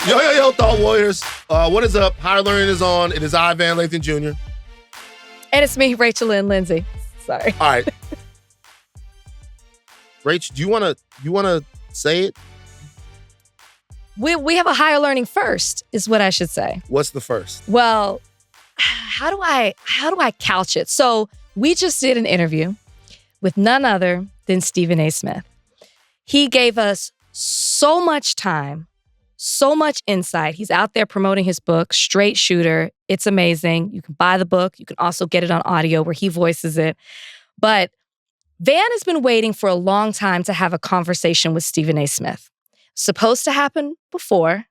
Yo, Thought Warriors. What is up? Higher Learning is on. It is I, Van Lathan Jr. And it's me, Rachel and Lindsay. Sorry. All right. Rach, do you wanna say it? We have a higher learning first, is what I should say. What's the first? Well, how do I couch it? So we just did an interview with none other than Stephen A. Smith. He gave us so much time, so much insight. He's out there promoting his book, Straight Shooter. It's amazing. You can buy the book. You can also get it on audio where he voices it. But Van has been waiting for a long time to have a conversation with Stephen A. Smith. Supposed to happen before.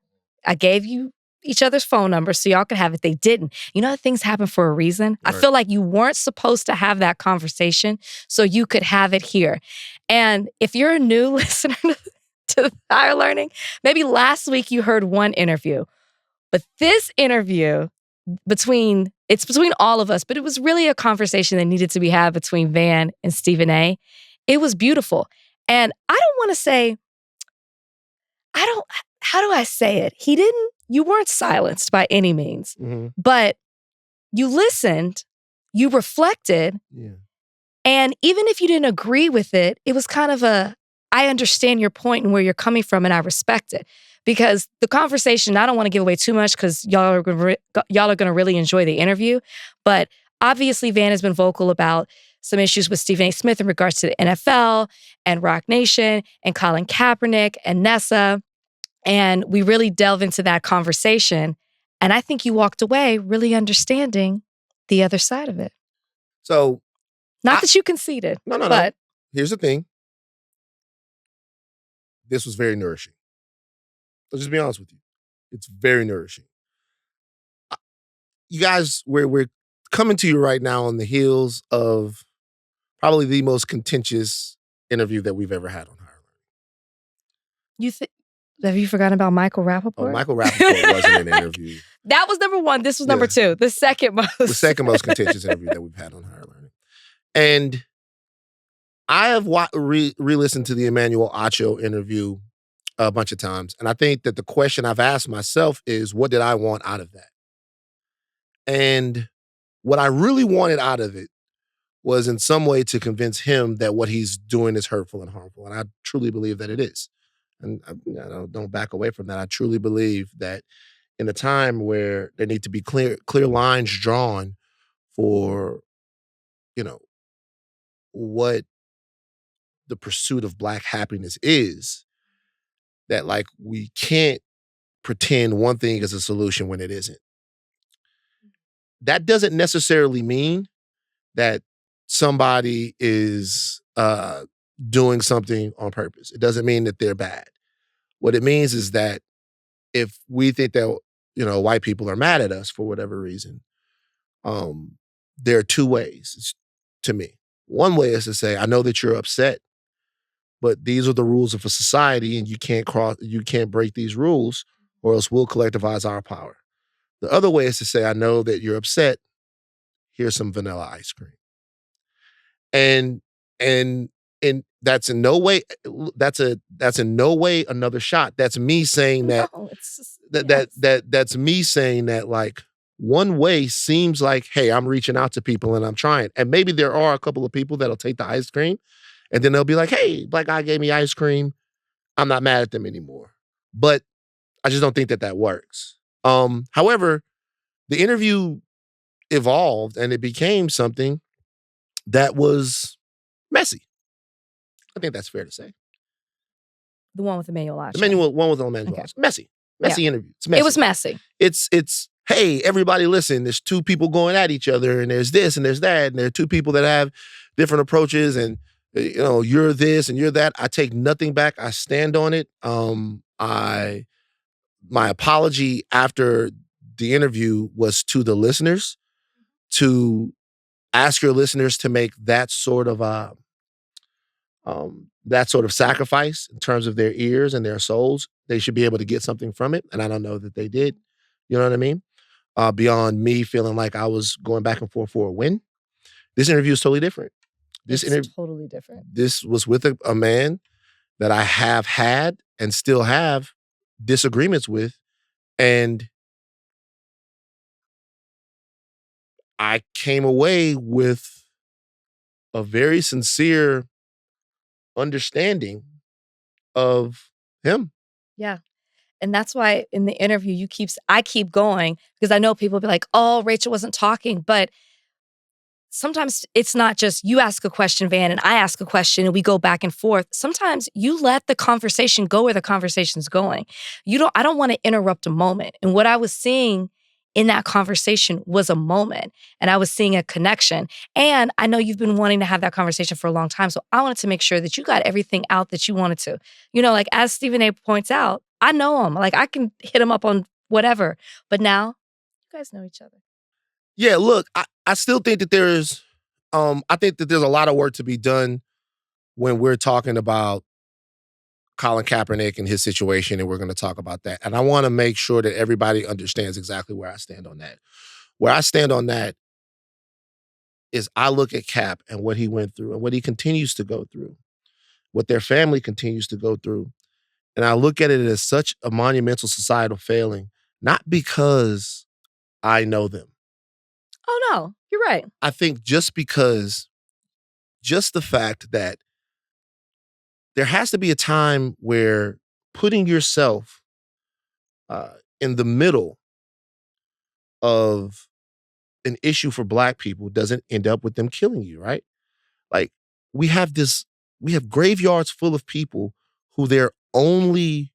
I gave you each other's phone numbers so y'all could have it. They didn't. You know that things happen for a reason? Right. I feel like you weren't supposed to have that conversation so you could have it here. And if you're a new listener to Higher Learning, maybe last week you heard one interview. But this interview, between all of us, but it was really a conversation that needed to be had between Van and Stephen A. It was beautiful. And I don't want to say, how do I say it? You weren't silenced by any means, but you listened, you reflected, and even if you didn't agree with it, it was kind of I understand your point and where you're coming from, and I respect it. Because the conversation, I don't want to give away too much because y'all are going to really enjoy the interview. But obviously, Van has been vocal about some issues with Stephen A. Smith in regards to the NFL and Rock Nation and Colin Kaepernick and Nessa. And we really delve into that conversation. And I think you walked away really understanding the other side of it. So, not that you conceded. No. Here's the thing. This was very nourishing. I'll just be honest with you. It's very nourishing. You guys, we're coming to you right now on the heels of probably the most contentious interview that we've ever had on Higher Learning. Have you forgotten about Michael Rappaport? Oh, Michael Rappaport wasn't an interview. That was number one. This was number two. The second most contentious interview that we've had on Higher Learning. And I have re-listened to the Emmanuel Acho interview a bunch of times. And I think that the question I've asked myself is, what did I want out of that? And what I really wanted out of it was in some way to convince him that what he's doing is hurtful and harmful. And I truly believe that it is. And I don't back away from that. I truly believe that in a time where there need to be clear lines drawn for, what the pursuit of Black happiness is, that we can't pretend one thing is a solution when it isn't. That doesn't necessarily mean that somebody is doing something on purpose. It doesn't mean that they're bad. What it means is that if we think that, white people are mad at us for whatever reason, there are two ways to me. One way is to say, I know that you're upset, but these are the rules of a society and you can't break these rules or else we'll collectivize our power. The other way is to say, I know that you're upset. Here's some vanilla ice cream. And that's in no way another shot. That's me saying that that's me saying that one way seems like, hey, I'm reaching out to people and I'm trying. And maybe there are a couple of people that'll take the ice cream and then they'll be like, hey, Black guy gave me ice cream. I'm not mad at them anymore. But I just don't think that works. However, the interview evolved and it became something that was messy. I think that's fair to say. The one with Emmanuel Acho. The one with Emmanuel Acho. Messy interview. It's messy. It was messy. It's hey, everybody listen, there's two people going at each other and there's this and there's that and there are two people that have different approaches and you're this and you're that. I take nothing back. I stand on it. My apology after the interview was to the listeners, to ask your listeners to make that sort of sacrifice in terms of their ears and their souls. They should be able to get something from it. And I don't know that they did. You know what I mean? Beyond me feeling like I was going back and forth for a win. This interview is totally different. Totally different. This was with a man that I have had and still have disagreements with And I came away with a very sincere understanding of him. Yeah. And that's why in the interview, I keep going because I know people will be like, oh, Rachel wasn't talking. But sometimes it's not just you ask a question, Van, and I ask a question and we go back and forth. Sometimes you let the conversation go where the conversation's going. I don't want to interrupt a moment. And what I was seeing in that conversation was a moment, and I was seeing a connection. And I know you've been wanting to have that conversation for a long time. So I wanted to make sure that you got everything out that you wanted to. Like as Stephen A. points out, I know him. Like I can hit him up on whatever. But now you guys know each other. Yeah, look, I still think that there's a lot of work to be done when we're talking about Colin Kaepernick and his situation, and we're going to talk about that. And I want to make sure that everybody understands exactly where I stand on that. Where I stand on that is I look at Cap and what he went through and what he continues to go through, what their family continues to go through. And I look at it as such a monumental societal failing, not because I know them. Oh, no, you're right. I think just the fact that there has to be a time where putting yourself in the middle of an issue for Black people doesn't end up with them killing you, right? Like we have graveyards full of people who their only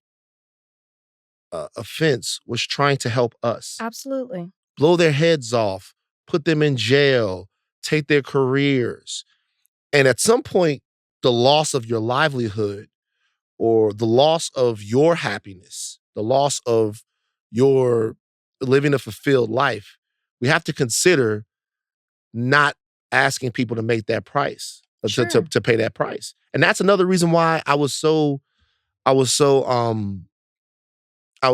offense was trying to help us. Absolutely. Blow their heads off, put them in jail, take their careers. And at some point, the loss of your livelihood or the loss of your happiness, the loss of your living a fulfilled life, we have to consider not asking people to make that price, Sure. to pay that price. And that's another reason why I was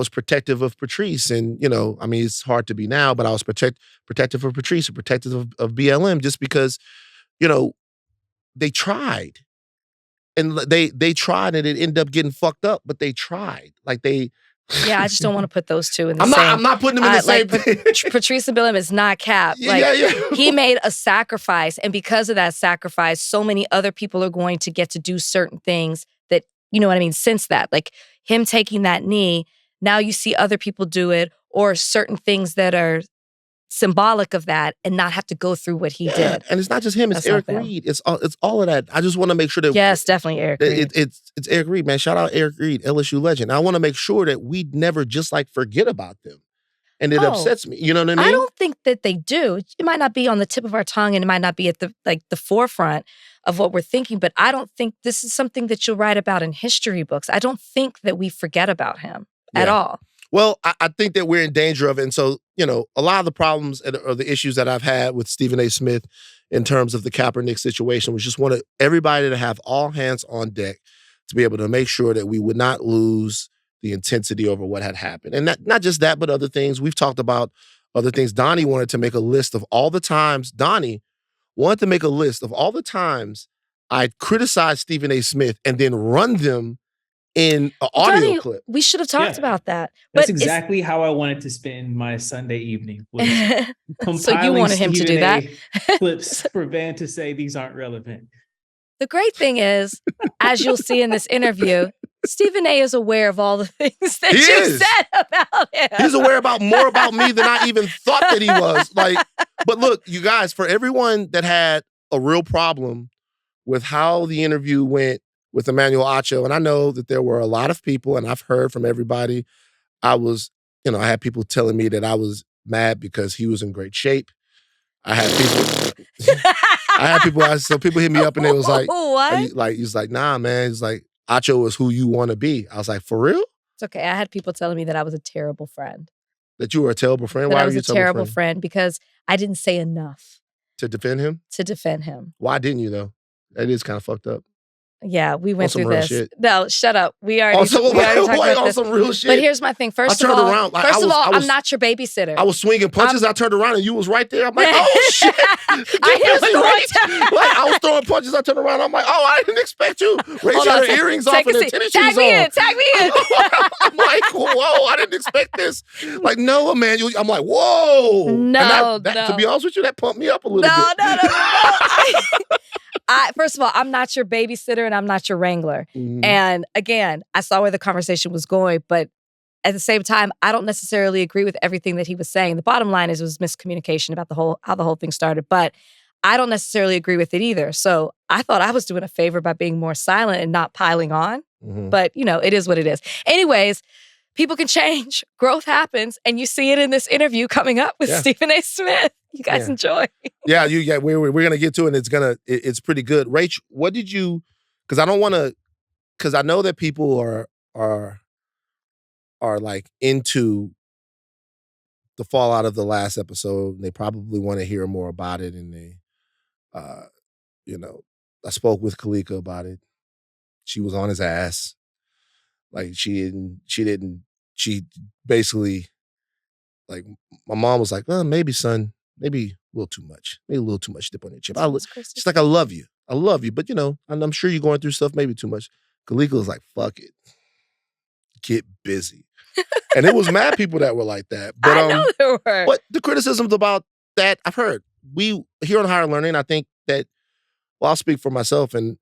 protective of Patrice. And, it's hard to be now, but I was protective of Patrice and protective of BLM just because, they tried. And they tried and it ended up getting fucked up, but they tried. Yeah, I just don't want to put those two in the same. I'm not putting them in the same thing. Patrice and BLM is not Cap. He made a sacrifice, and because of that sacrifice, so many other people are going to get to do certain things that, you know what I mean, since that. Like him taking that knee, now you see other people do it, or certain things that are symbolic of that and not have to go through what he did. And it's not just him, it's Eric Reed. It's all of that. I just want to make sure that yes, definitely Eric Reed. It's Eric Reed, man. Shout out Eric Reed, LSU legend. I want to make sure that we never just forget about them. And it upsets me. You know what I mean? I don't think that they do. It might not be on the tip of our tongue and it might not be at the forefront of what we're thinking, but I don't think this is something that you'll write about in history books. I don't think that we forget about him at all. Well, I think that we're in danger of it. And so, a lot of the problems or the issues that I've had with Stephen A. Smith in terms of the Kaepernick situation was just wanted everybody to have all hands on deck to be able to make sure that we would not lose the intensity over what had happened. And not just that, but other things. We've talked about other things. Donnie wanted to make a list of all the times. Donnie wanted to make a list of all the times I criticized Stephen A. Smith and then run them in an audio Donnie, clip. We should have talked about that. That's exactly how I wanted to spend my Sunday evening. So you wanted him to do that? Clips for Van to say these aren't relevant. The great thing is, as you'll see in this interview, Stephen A. is aware of all the things that you said about him. He's aware more about me than I even thought that he was. But look, you guys, for everyone that had a real problem with how the interview went with Emmanuel Acho, and I know that there were a lot of people, and I've heard from everybody, I had people telling me that I was mad because he was in great shape. I had people, so people hit me up and they was like, what? He's like, nah, man. He's like, Acho is who you want to be. I was like, for real? It's okay. I had people telling me that I was a terrible friend. That you were a terrible friend? Why I was were you a terrible friend? Because I didn't say enough. To defend him? To defend him. Why didn't you, though? That is kind of fucked up. Yeah, we went through this. Shit. No, shut up. We already talked about some real shit. But here's my thing. First of all, I'm not your babysitter. I was swinging punches. I turned around and you was right there. I'm like, oh shit! I was throwing punches. I turned around. I'm like, oh, I didn't expect you. Rachel had her earrings off and her tennis shoes on. Tag me in. I'm like, whoa, I didn't expect this. Like, no, Emmanuel. I'm like, whoa. No, and that, to be honest with you, that pumped me up a little No. bit. First of all, I'm not your babysitter and I'm not your wrangler. Mhm. And again, I saw where the conversation was going, but at the same time, I don't necessarily agree with everything that he was saying. The bottom line is it was miscommunication about how the whole thing started, but I don't necessarily agree with it either. So I thought I was doing a favor by being more silent and not piling on. Mhm. But, it is what it is. Anyways, people can change. Growth happens. And you see it in this interview coming up with Stephen A. Smith. You guys enjoy. We're going to get to it, and it's pretty good. Rach, what did you, because I know that people are like into the fallout of the last episode, and they probably want to hear more about it. And they, I spoke with Kalika about it. She was on his ass. Like she basically, like, my mom was like, well, maybe son, maybe a little too much. Maybe a little too much dip on your chip. She's like, I love you. But I'm sure you're going through stuff, maybe too much. Kalika was like, fuck it. Get busy. And it was mad people that were like that. But, I know there were. But the criticisms about that, I've heard. We, here on Higher Learning, I think that, well, I'll speak for myself and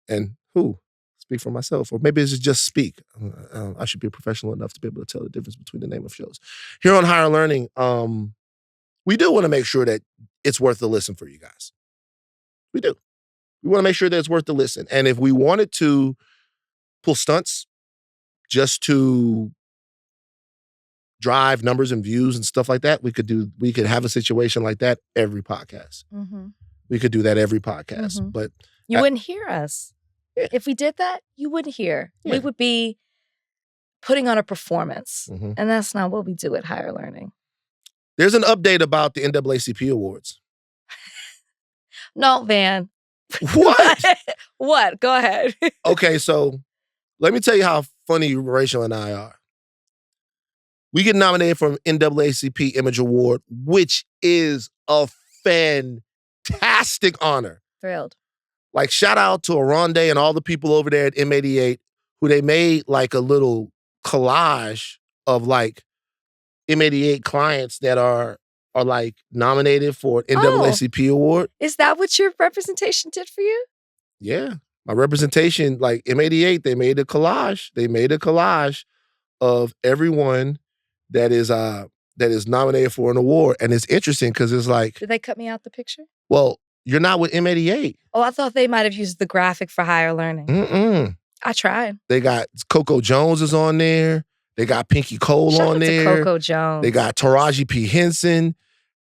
who? Speak for myself. Or maybe it's just speak. I should be professional enough to be able to tell the difference between the name of shows. Here on Higher Learning, we do want to make sure that it's worth the listen for you guys. We do. We want to make sure that it's worth the listen. And if we wanted to pull stunts just to drive numbers and views and stuff like that, we could have a situation like that every podcast. Mm-hmm. We could do that every podcast. Mm-hmm. But you wouldn't hear us. Yeah. If we did that, you wouldn't hear. Yeah. We would be putting on a performance. Mm-hmm. And that's not what we do at Higher Learning. There's an update about the NAACP Awards. No, Van. What? What? Go ahead. Okay, so let me tell you how funny Rachel and I are. We get nominated for an NAACP Image Award, which is a fantastic honor. Thrilled. Like, shout out to Aronde and all the people over there at M88 who they made like a little collage of like M88 clients that are like nominated for an NAACP award. Is that what your representation did for you? Yeah. My representation, like M88, they made a collage. They made a collage of everyone that is nominated for an award. And it's interesting because it's like... Did they cut me out the picture? Well, you're not with M88. Oh, I thought they might have used the graphic for Higher Learning. Mm-mm. I tried. They got Coco Jones is on there. They got Pinky Cole Shout on out there. To Coco Jones. They got Taraji P. Henson.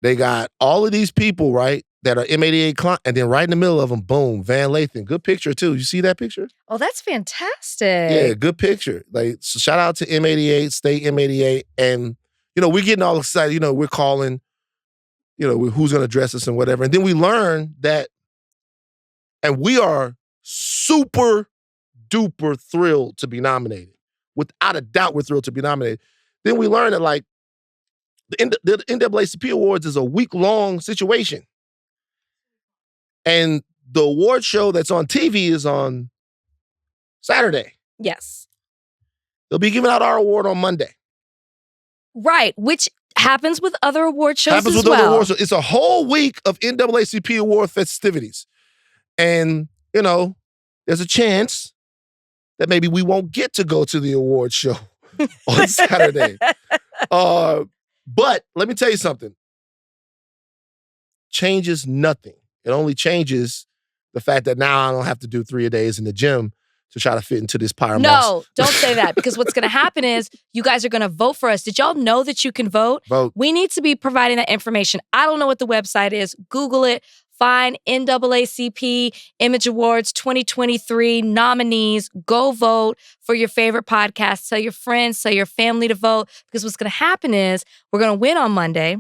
They got all of these people, right, that are M88 clients. And then right in the middle of them, boom, Van Lathan. Good picture, too. You see that picture? Oh, that's fantastic. Yeah, good picture. Like, so shout out to M88, stay M88. And, we're getting all excited. We're calling, who's going to dress us and whatever. And then we learn that, and we are super duper thrilled to be nominated. Without a doubt, we're thrilled to be nominated. Then we learn that, like, the NAACP Awards is a week-long situation. And the award show that's on TV is on Saturday. Yes. They'll be giving out our award on Monday. Right, which happens with other award shows happens as with well. Other award shows. It's a whole week of NAACP award festivities. And, there's a chance that maybe we won't get to go to the award show on Saturday. But let me tell you something. Changes nothing. It only changes the fact that now I don't have to do 3 days in the gym to try to fit into this pyre No, moss. don't say that, because what's going to happen is you guys are going to vote for us. Did y'all know that you can vote? Vote. We need to be providing that information. I don't know what the website is. Google it. Find NAACP Image Awards 2023 nominees. Go vote for your favorite podcast. Tell your friends, tell your family to vote, because what's going to happen is we're going to win on Monday,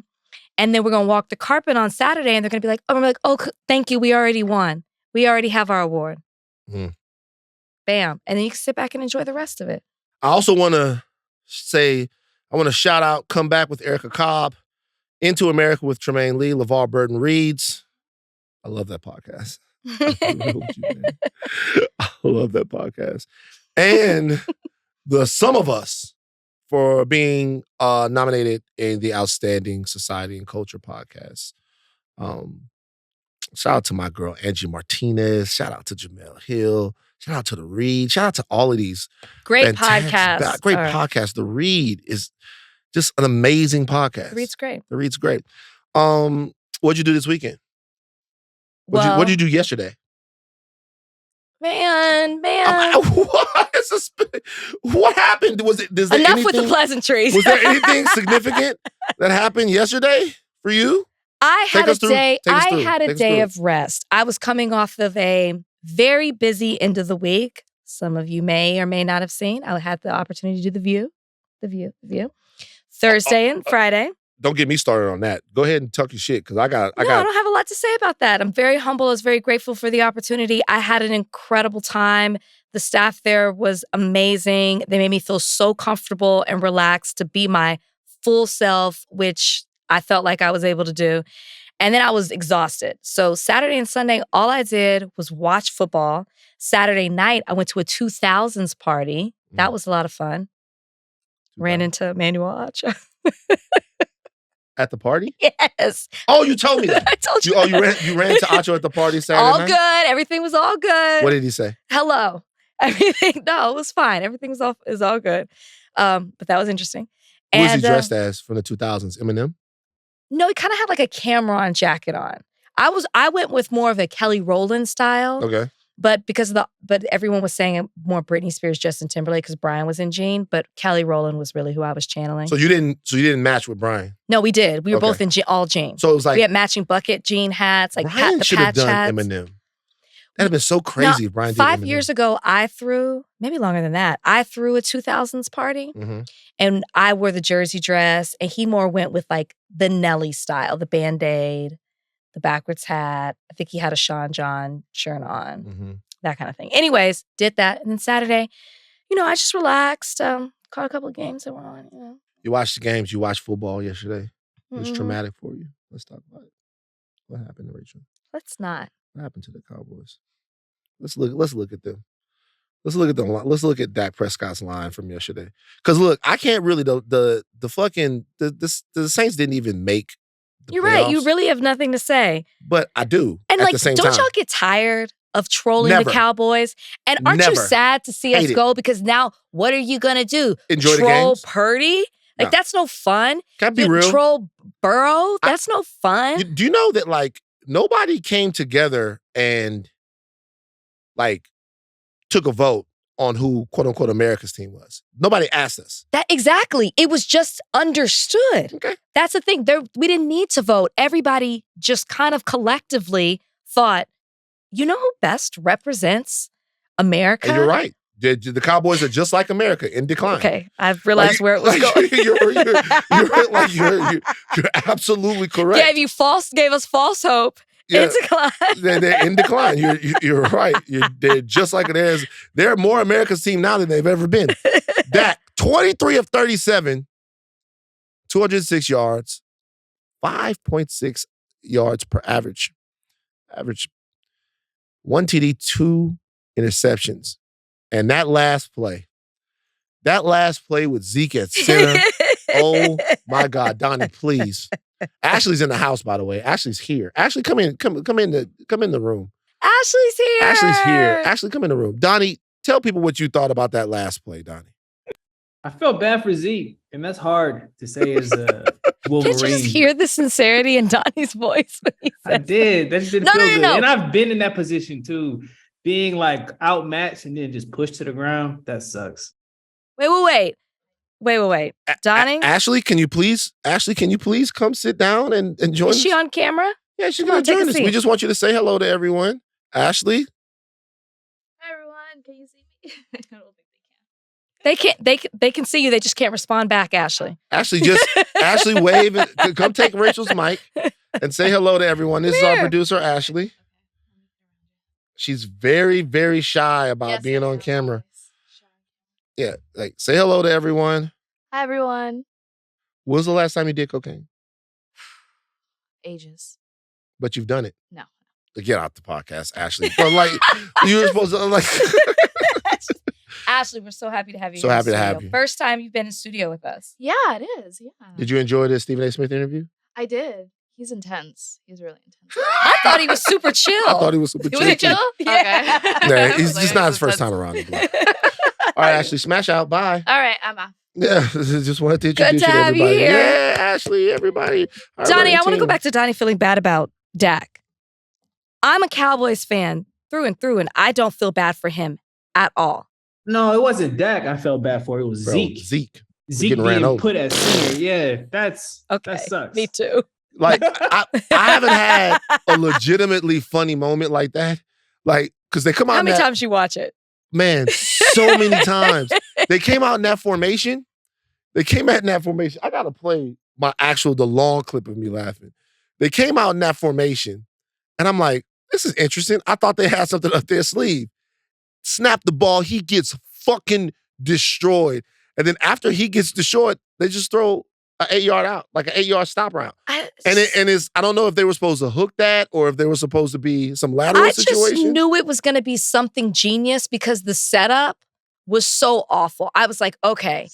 and then we're going to walk the carpet on Saturday, and they're going to be like, oh, thank you. We already won. We already have our award. Mm. Bam. And then you can sit back and enjoy the rest of it. I also want to say, I want to shout out Come Back with Erica Cobb, Into America with Tremaine Lee, LeVar Burton Reads. I love that podcast. I love that podcast. And The Sum of Us for being nominated in the Outstanding Society and Culture podcast. Shout out to my girl, Angie Martinez. Shout out to Jamel Hill. Shout out to The Read. Shout out to all of these. Great podcast. Great podcast. The Read is just an amazing podcast. The Read's great. The Read's great. What'd you do this weekend? What'd you do yesterday? Man. What happened? Enough with the pleasantries. Was there anything significant that happened yesterday for you? I had a day of rest. I was coming off of a very busy end of the week. Some of you may or may not have seen. I had the opportunity to do The View. Thursday and Friday. Don't get me started on that. Go ahead and talk your shit because I don't have a lot to say about that. I'm very humble. I was very grateful for the opportunity. I had an incredible time. The staff there was amazing. They made me feel so comfortable and relaxed to be my full self, which I felt like I was able to do. And then I was exhausted. So Saturday and Sunday, all I did was watch football. Saturday night, I went to a 2000s party. That was a lot of fun. Ran into Emmanuel Acha. At the party? Yes. Oh, you told me that. I told you. You ran into Acho at the party Saturday night? All good. Everything was all good. What did he say? Hello. Everything. No, it was fine. Everything was all good. But that was interesting. Who was he dressed as from the 2000s? Eminem? No, he kind of had like a Cameron jacket on. I went with more of a Kelly Rowland style. Okay. But but everyone was saying more Britney Spears, Justin Timberlake because Brian was in jean, but Kelly Rowland was really who I was channeling. So you didn't match with Brian? No, we did. We were both in all jean. So it was like we had matching bucket jean hats, like Brian the should have patch done hats. Eminem. That'd have been so crazy if Brian did 5 Eminem. years ago, I threw, maybe longer than that, I threw a 2000s party and I wore the jersey dress and he more went with like the Nelly style, the Band-Aid, the backwards hat. I think he had a Sean John shirt on, that kind of thing. Anyways, did that. And then Saturday, I just relaxed, caught a couple of games that were on. You watched the games. You watched football yesterday. It was traumatic for you. Let's talk about it. What happened to Rachel? Let's not. What happened to the Cowboys? Let's look at them. Let's look at the line. Let's look at Dak Prescott's line from yesterday. Because look, I can't really the Saints didn't even make the You're playoffs, right. You really have nothing to say. But I do. And at like, the same don't time. y'all get tired of trolling Never. the Cowboys? And aren't Never. you sad to see us Hate it. go? Because now, what are you gonna do? Enjoy the Troll games? Purdy? Like, No. that's no fun. Can I be real? Troll Burrow? That's no fun. Do you know that like nobody came together and like took a vote on who quote unquote America's team was? Nobody asked us. That exactly. It was just understood. Okay. That's the thing. We didn't need to vote. Everybody just kind of collectively thought, you know who best represents America? And you're right. The Cowboys are just like America in decline. Okay, I've realized where it was going. You're absolutely correct. Gave us false hope. Yeah. In decline. They're in decline. You're right. They're just like it is. They're more America's team now than they've ever been. Dak, 23 of 37, 206 yards, 5.6 yards per average. Average 1 TD, 2 interceptions. And that last play with Zeke at center. Oh my God, Donnie, please. Ashley's in the house, by the way. Ashley's here. Ashley, come in the room. Ashley's here. Ashley, come in the room. Donnie, tell people what you thought about that last play, Donnie. I felt bad for Zeke, and that's hard to say as a Wolverine. Can't you just hear the sincerity in Donnie's voice when he says I did. That didn't feel good. No. And I've been in that position too. Being like outmatched and then just pushed to the ground, that sucks. Wait. Donnie? Ashley, can you please come sit down and join us? Is she on camera? Yeah, she's going to join us. We just want you to say hello to everyone. Ashley? Hi, everyone. Can you see me? I don't think They can't. They can see you. They just can't respond back, Ashley. Ashley, wave. And, come take Rachel's mic and say hello to everyone. This is our producer, Ashley. She's very, very shy about being on camera. Yeah, like say hello to everyone. Hi, everyone. When was the last time you did cocaine? Ages. But you've done it. No. Get out the podcast, Ashley. But like you were supposed to like. Ashleigh, we're so happy to have you So here in happy to studio. have you. First time you've been in studio with us. Yeah, it is. Yeah. Did you enjoy the Stephen A. Smith interview? I did. He's intense. He's really intense. I thought he was super chill. I thought he was super Was chill. he chill? too. Yeah. Okay. Nah, he's Like, just not his it's first time intense. around the block. All right, Ashleigh, smash out. Bye. All right, I'm off. Yeah, just wanted to Good introduce to you to have you everybody. here. Yeah, Ashleigh, everybody. Donnie, I want to go back to Donnie feeling bad about Dak. I'm a Cowboys fan through, and I don't feel bad for him at all. No, it wasn't Dak I felt bad for. It was Zeke. Zeke. Zeke getting ran getting over. put at center. Yeah, Okay. that sucks. Me too. Like, I haven't had a legitimately funny moment like that. Like, because they come out How in many that, times you watch it? man, so many times. They came out in that formation. I got to play the long clip of me laughing. They came out in that formation, and I'm like, this is interesting. I thought they had something up their sleeve. Snap the ball, he gets fucking destroyed. And then after he gets destroyed, they just throw an 8-yard out, like an 8-yard stop route. I don't know if they were supposed to hook that or if they were supposed to be some lateral situation. I just knew it was going to be something genius because the setup was so awful. I was like, okay.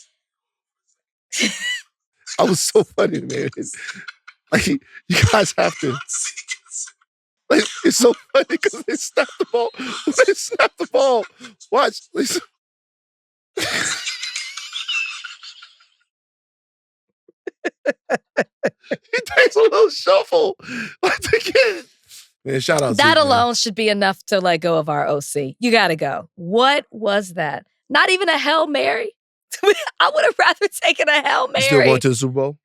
I was so funny, man. Like, you guys have to. Like, it's so funny because they snap the ball. They snap the ball. Watch. He takes a little shuffle. Like the kid. Man, shout out That Zeke, alone should be enough to let go of our OC. You got to go. What was that? Not even a Hail Mary? I would have rather taken a Hail man. Mary. You still going to the Super Bowl?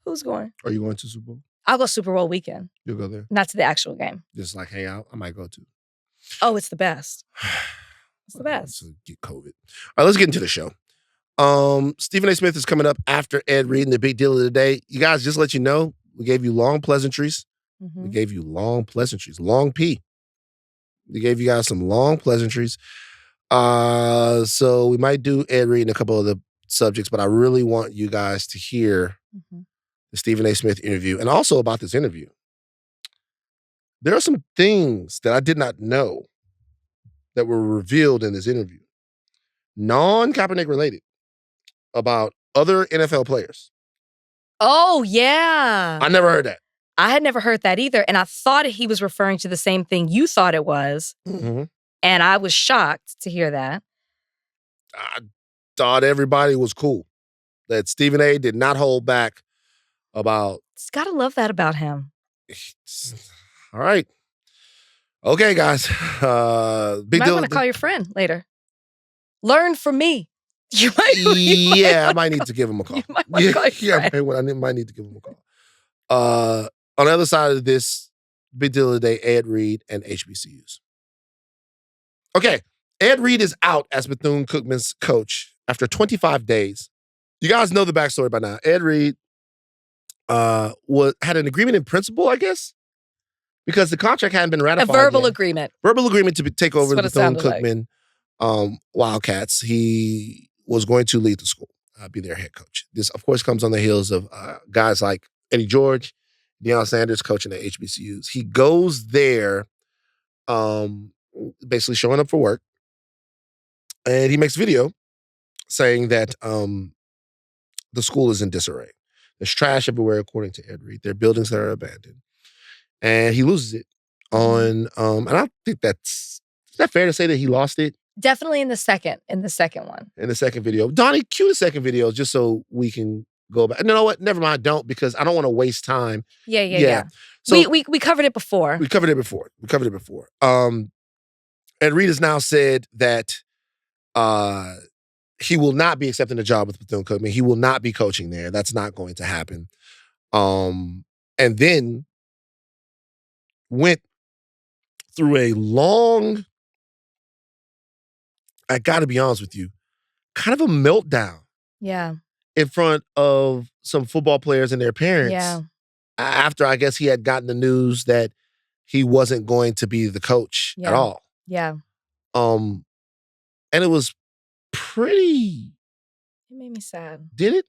Who's going? Are you going to the Super Bowl? I'll go Super Bowl weekend. You'll go there? Not to the actual game. Just like hang out? I might go to. Oh, it's the best. It's the best. So get COVID. All right, let's get into the show. Stephen A. Smith is coming up after Ed Reed and the big deal of the day. You guys, just let you know, we gave you long pleasantries. Mm-hmm. We gave you long pleasantries. Long P. We gave you guys some long pleasantries. So we might do Ed Reed and a couple of the subjects, but I really want you guys to hear the Stephen A. Smith interview and also about this interview. There are some things that I did not know that were revealed in this interview, non-Kaepernick related, about other NFL players. Oh, yeah. I never heard that. I had never heard that either. And I thought he was referring to the same thing you thought it was. Mm-hmm. And I was shocked to hear that. I thought everybody was cool. That Stephen A. did not hold back about. Just gotta love that about him. All right. Okay, guys. You might want to call your friend later. Learn from me. You might. I might need to give him a call. You might want to call your friend. I might need to give him a call. On the other side of this, big deal of the day, Ed Reed and HBCUs. Okay, Ed Reed is out as Bethune-Cookman's coach after 25 days. You guys know the backstory by now. Ed Reed had an agreement in principle, I guess, because the contract hadn't been ratified. A verbal yet. agreement. Verbal agreement to take over the Bethune-Cookman Wildcats. He was going to lead the school, be their head coach. This, of course, comes on the heels of guys like Eddie George, Deion Sanders coaching at HBCUs. He goes there basically showing up for work, and he makes a video saying that the school is in disarray. There's trash everywhere, according to Ed Reed. There are buildings that are abandoned. And he loses it on, and I think is that fair to say that he lost it? Definitely in the second one. In the second video. Donnie, cue the second video just so we can go back. You know what? Never mind. Don't, because I don't want to waste time. Yeah. So we covered it before. We covered it before. Ed Reed has now said that he will not be accepting a job with Bethune-Cookman. He will not be coaching there. That's not going to happen. And then went through a long, I got to be honest with you, kind of a meltdown. Yeah. In front of some football players and their parents. Yeah. After, I guess, he had gotten the news that he wasn't going to be the coach at all. Yeah. And it was pretty. It made me sad. Did it?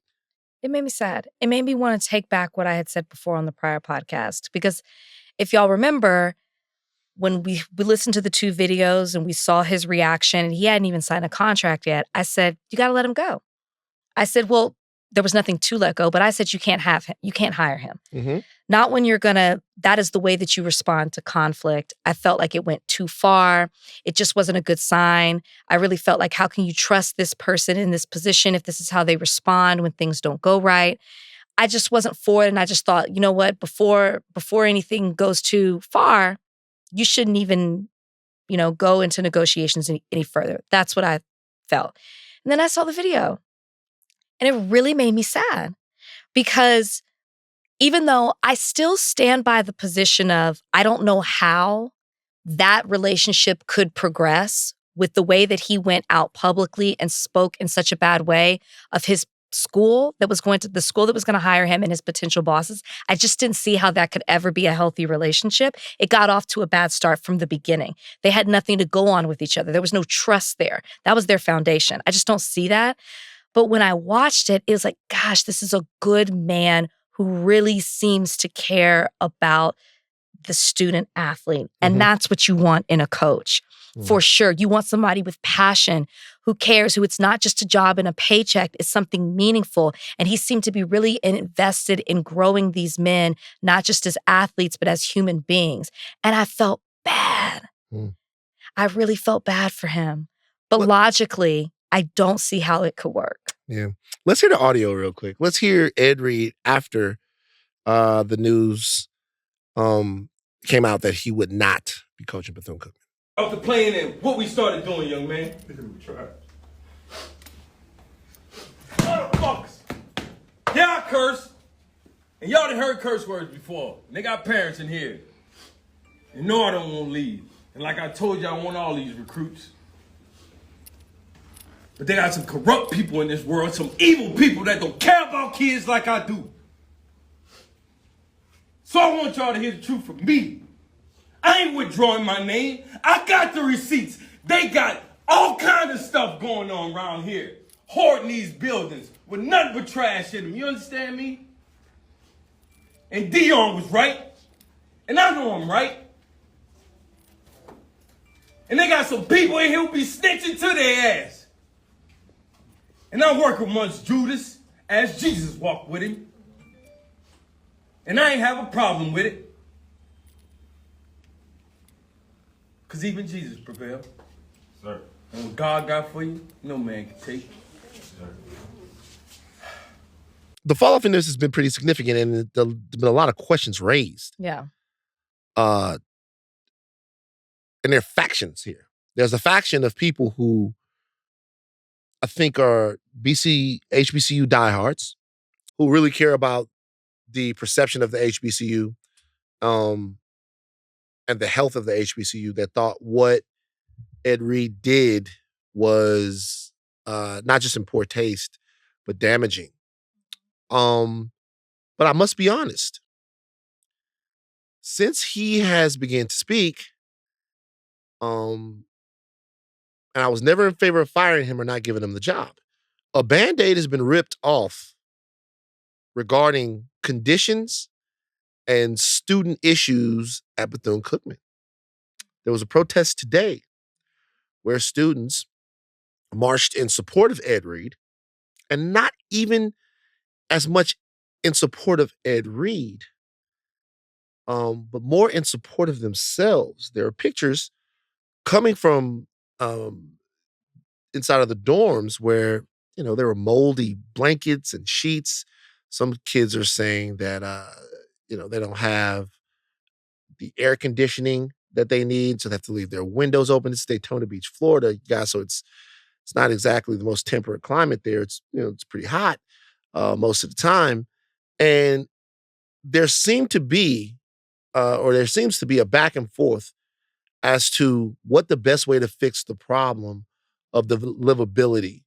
It made me sad. It made me want to take back what I had said before on the prior podcast. Because if y'all remember, when we listened to the 2 videos and we saw his reaction, and he hadn't even signed a contract yet, I said, you got to let him go. I said, well, there was nothing to let go, but I said, you can't have him. You can't hire him. Mm-hmm. Not when that is the way that you respond to conflict. I felt like it went too far. It just wasn't a good sign. I really felt like, how can you trust this person in this position if this is how they respond when things don't go right? I just wasn't for it. And I just thought, you know what, before anything goes too far, you shouldn't even, go into negotiations any further. That's what I felt. And then I saw the video. And it really made me sad because even though I still stand by the position of, I don't know how that relationship could progress with the way that he went out publicly and spoke in such a bad way of his school that was going to hire him and his potential bosses. I just didn't see how that could ever be a healthy relationship. It got off to a bad start from the beginning. They had nothing to go on with each other. There was no trust there. That was their foundation. I just don't see that. But when I watched it, it was like, gosh, this is a good man who really seems to care about the student athlete. And that's what you want in a coach, for sure. You want somebody with passion, who cares, who it's not just a job and a paycheck, it's something meaningful. And he seemed to be really invested in growing these men, not just as athletes, but as human beings. And I felt bad. I really felt bad for him. But logically, I don't see how it could work. Yeah. Let's hear the audio real quick. Let's hear Ed Reed after the news came out that he would not be coaching Bethune-Cookman. After playing and what we started doing, young man. Motherfuckers. Yeah, I curse. And y'all done heard curse words before. And they got parents in here. And no, I don't want to leave. And like I told you, I want all these recruits. But they got some corrupt people in this world, some evil people that don't care about kids like I do. So I want y'all to hear the truth from me. I ain't withdrawing my name. I got the receipts. They got all kinds of stuff going on around here. Hoarding these buildings with nothing but trash in them. You understand me? And Dion was right. And I know I'm right. And they got some people in here who be snitching to their ass. And I work amongst Judas as Jesus walked with him. And I ain't have a problem with it. Because even Jesus prevailed. Sir. And what God got for you, no man can take. Sir. The fall off in this has been pretty significant, and there's been a lot of questions raised. Yeah. And there are factions here. There's a faction of people who I think are HBCU diehards who really care about the perception of the HBCU and the health of the HBCU, that thought what Ed Reed did was not just in poor taste, but damaging. But I must be honest. Since he has begun to speak, and I was never in favor of firing him or not giving him the job, a Band-Aid has been ripped off regarding conditions and student issues at Bethune-Cookman. There was a protest today where students marched in support of Ed Reed, and not even as much in support of Ed Reed, but more in support of themselves. There are pictures coming from inside of the dorms where, there were moldy blankets and sheets. Some kids are saying that, they don't have the air conditioning that they need, so they have to leave their windows open. It's Daytona Beach, Florida, guys, so it's not exactly the most temperate climate there. It's, it's pretty hot most of the time. And there seems to be a back and forth as to what the best way to fix the problem of the livability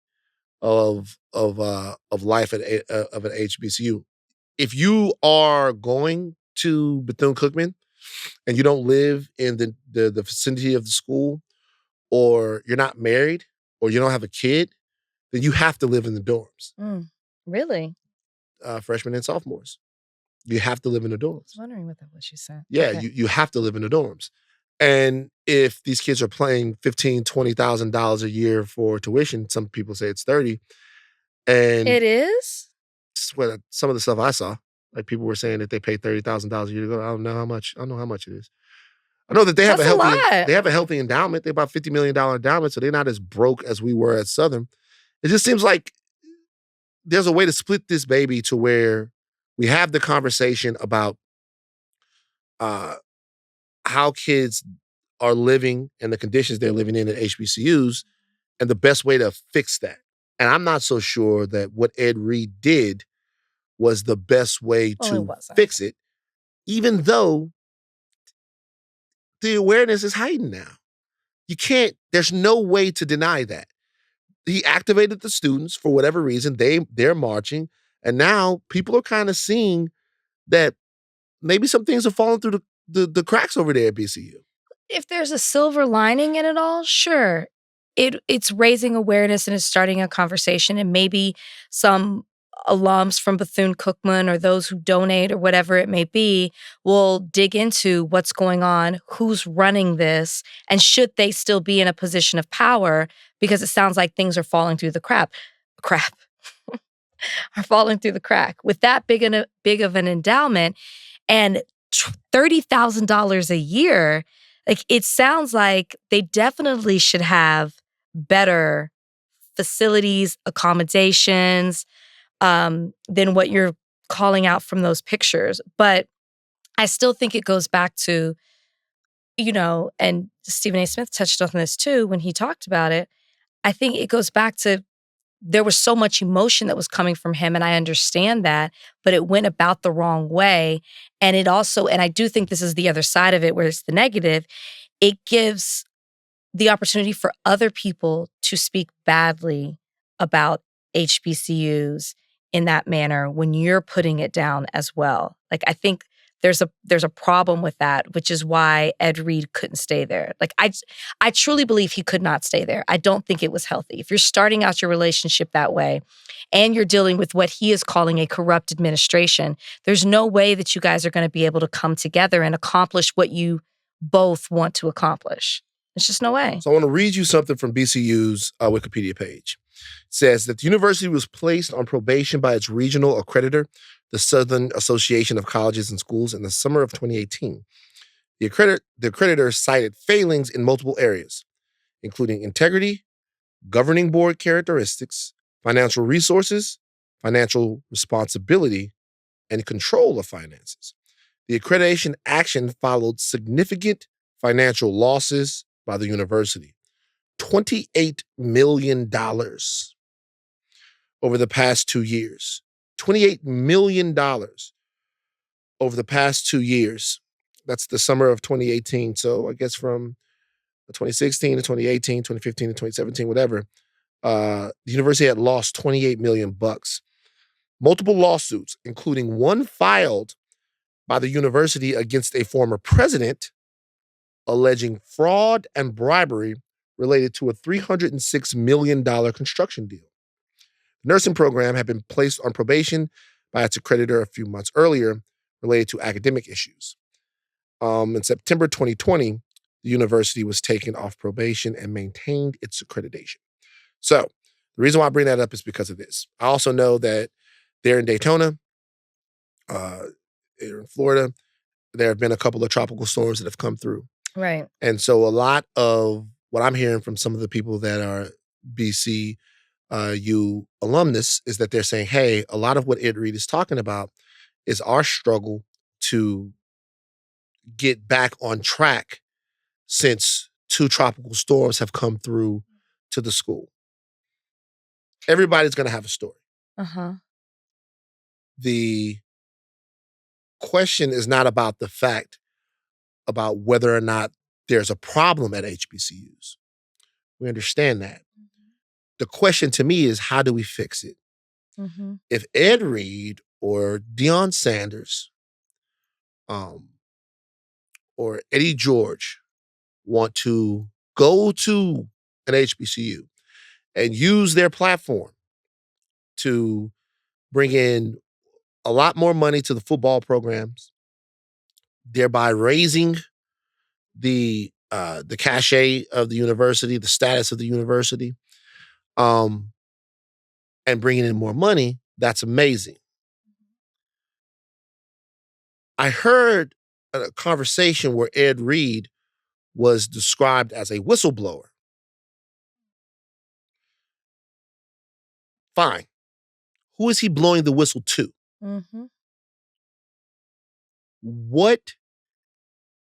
of life at of an HBCU. If you are going to Bethune-Cookman and you don't live in the vicinity of the school, or you're not married, or you don't have a kid, then you have to live in the dorms. Really? Freshmen and sophomores. You have to live in the dorms. I was wondering what that was you said. Yeah, Okay. you have to live in the dorms. And if these kids are paying $15,000, $20,000 a year for tuition, some people say it's 30. And It is? some of the stuff I saw, like people were saying that they pay $30,000 a year to go. I don't know how much. I don't know how much it is. I know that they have That's a a healthy lot. they have a healthy endowment. They're about $50 million endowment, so they're not as broke as we were at Southern. It just seems like there's a way to split this baby to where we have the conversation about how kids are living and the conditions they're living in at HBCUs and the best way to fix that. And I'm not so sure that what Ed Reed did was the best way Well, it to wasn't. fix it, even though the awareness is heightened now. There's no way to deny that. He activated the students for whatever reason. They're marching, and now people are kind of seeing that maybe some things are falling through the cracks over there at BCU. If there's a silver lining in it all, sure. It's raising awareness and it's starting a conversation, and maybe some alums from Bethune-Cookman or those who donate or whatever it may be will dig into what's going on, who's running this, and should they still be in a position of power, because it sounds like things are falling through the crap are falling through the crack. With that big of an endowment and $30,000 a year, like, it sounds like they definitely should have better facilities, accommodations, than what you're calling out from those pictures. But I still think it goes back to, and Stephen A. Smith touched on this too when he talked about it. I think it goes back to there was so much emotion that was coming from him, and I understand that, but it went about the wrong way. And it also, and I do think this is the other side of it where it's the negative, it gives the opportunity for other people to speak badly about HBCUs in that manner when you're putting it down as well. Like, I think there's a problem with that, which is why Ed Reed couldn't stay there. Like, I truly believe he could not stay there. I don't think it was healthy. If you're starting out your relationship that way and you're dealing with what he is calling a corrupt administration, there's no way that you guys are going to be able to come together and accomplish what you both want to accomplish. There's just no way. So I want to read you something from BCU's Wikipedia page. It says that the university was placed on probation by its regional accreditor, the Southern Association of Colleges and Schools, in the summer of 2018. The accreditor cited failings in multiple areas, including integrity, governing board characteristics, financial resources, financial responsibility, and control of finances. The accreditation action followed significant financial losses by the university. $28 million over the past 2 years. $28 million over the past 2 years. That's the summer of 2018. So I guess from 2016 to 2018, 2015 to 2017, whatever, the university had lost $28 million. Multiple lawsuits, including one filed by the university against a former president, alleging fraud and bribery related to a $306 million construction deal. The nursing program had been placed on probation by its accreditor a few months earlier related to academic issues. In September 2020, the university was taken off probation and maintained its accreditation. So the reason why I bring that up is because of this. I also know that there in Daytona, in Florida, there have been a couple of tropical storms that have come through. Right. And so a lot of what I'm hearing from some of the people that are BCU alumnus is that they're saying, hey, a lot of what Ed Reed is talking about is our struggle to get back on track since 2 tropical storms have come through to the school. Everybody's going to have a story. Uh-huh. The question is not about the fact about whether or not there's a problem at HBCUs. We understand that. The question to me is, how do we fix it? Mm-hmm. If Ed Reed or Deion Sanders or Eddie George want to go to an HBCU and use their platform to bring in a lot more money to the football programs, thereby raising the cachet of the university, the status of the university, and bringing in more money, that's amazing. I heard a conversation where Ed Reed was described as a whistleblower. Fine. Who is he blowing the whistle to? Mm-hmm. What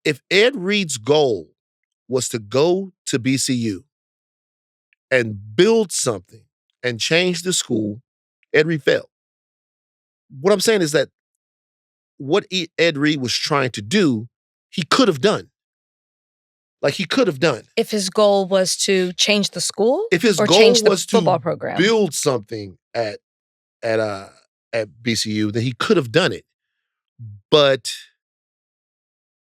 if Ed Reed's goal was to go to BCU and build something and change the school? Ed Reed failed. What I'm saying is that what Ed Reed was trying to do, he could have done. Like, he could have done. If his goal was to change the school, If his or goal change the was football to program, build something at BCU, then he could have done it. But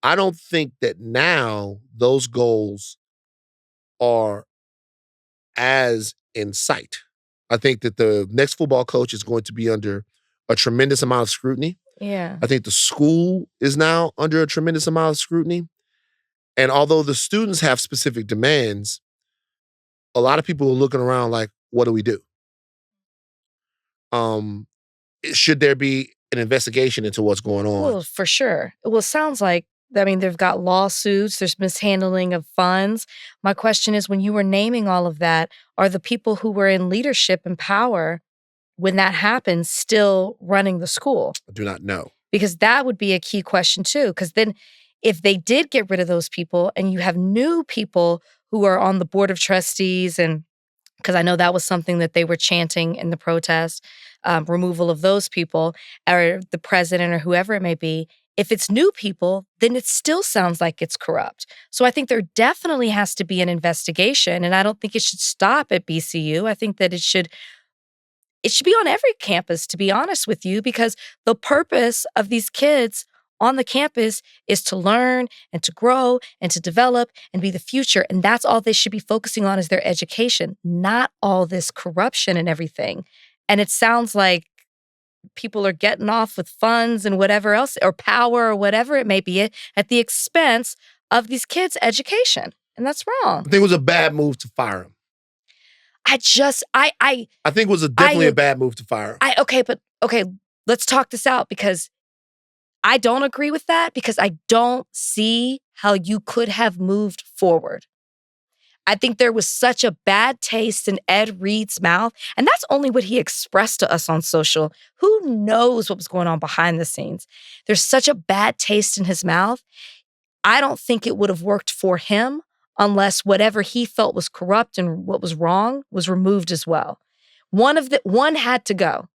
I don't think that now those goals are as in sight. I think that the next football coach is going to be under a tremendous amount of scrutiny. yeah, I think the school is now under a tremendous amount of scrutiny. And although the students have specific demands, a lot of people are looking around like, what do we do? Should there be an investigation into what's going on? well, for sure. Well, it sounds like, I mean, they've got lawsuits, there's mishandling of funds. My question is, when you were naming all of that, are the people who were in leadership and power when that happens still running the school? I do not know. Because that would be a key question too. Because then if they did get rid of those people and you have new people who are on the board of trustees, and because I know that was something that they were chanting in the protest, removal of those people, or the president or whoever it may be, if it's new people, then it still sounds like it's corrupt. So I think there definitely has to be an investigation, and I don't think it should stop at BCU. I think that it should be on every campus, to be honest with you, because the purpose of these kids on the campus is to learn and to grow and to develop and be the future. And that's all they should be focusing on, is their education, not all this corruption and everything. And it sounds like people are getting off with funds and whatever else, or power or whatever it may be, at the expense of these kids' education. And that's wrong. I think it was a bad move to fire him. I think it was definitely a bad move to fire him. Okay, let's talk this out, because I don't agree with that, because I don't see how you could have moved forward. I think there was such a bad taste in Ed Reed's mouth, and that's only what he expressed to us on social. Who knows what was going on behind the scenes? There's such a bad taste in his mouth. I don't think it would have worked for him unless whatever he felt was corrupt and what was wrong was removed as well. One had to go.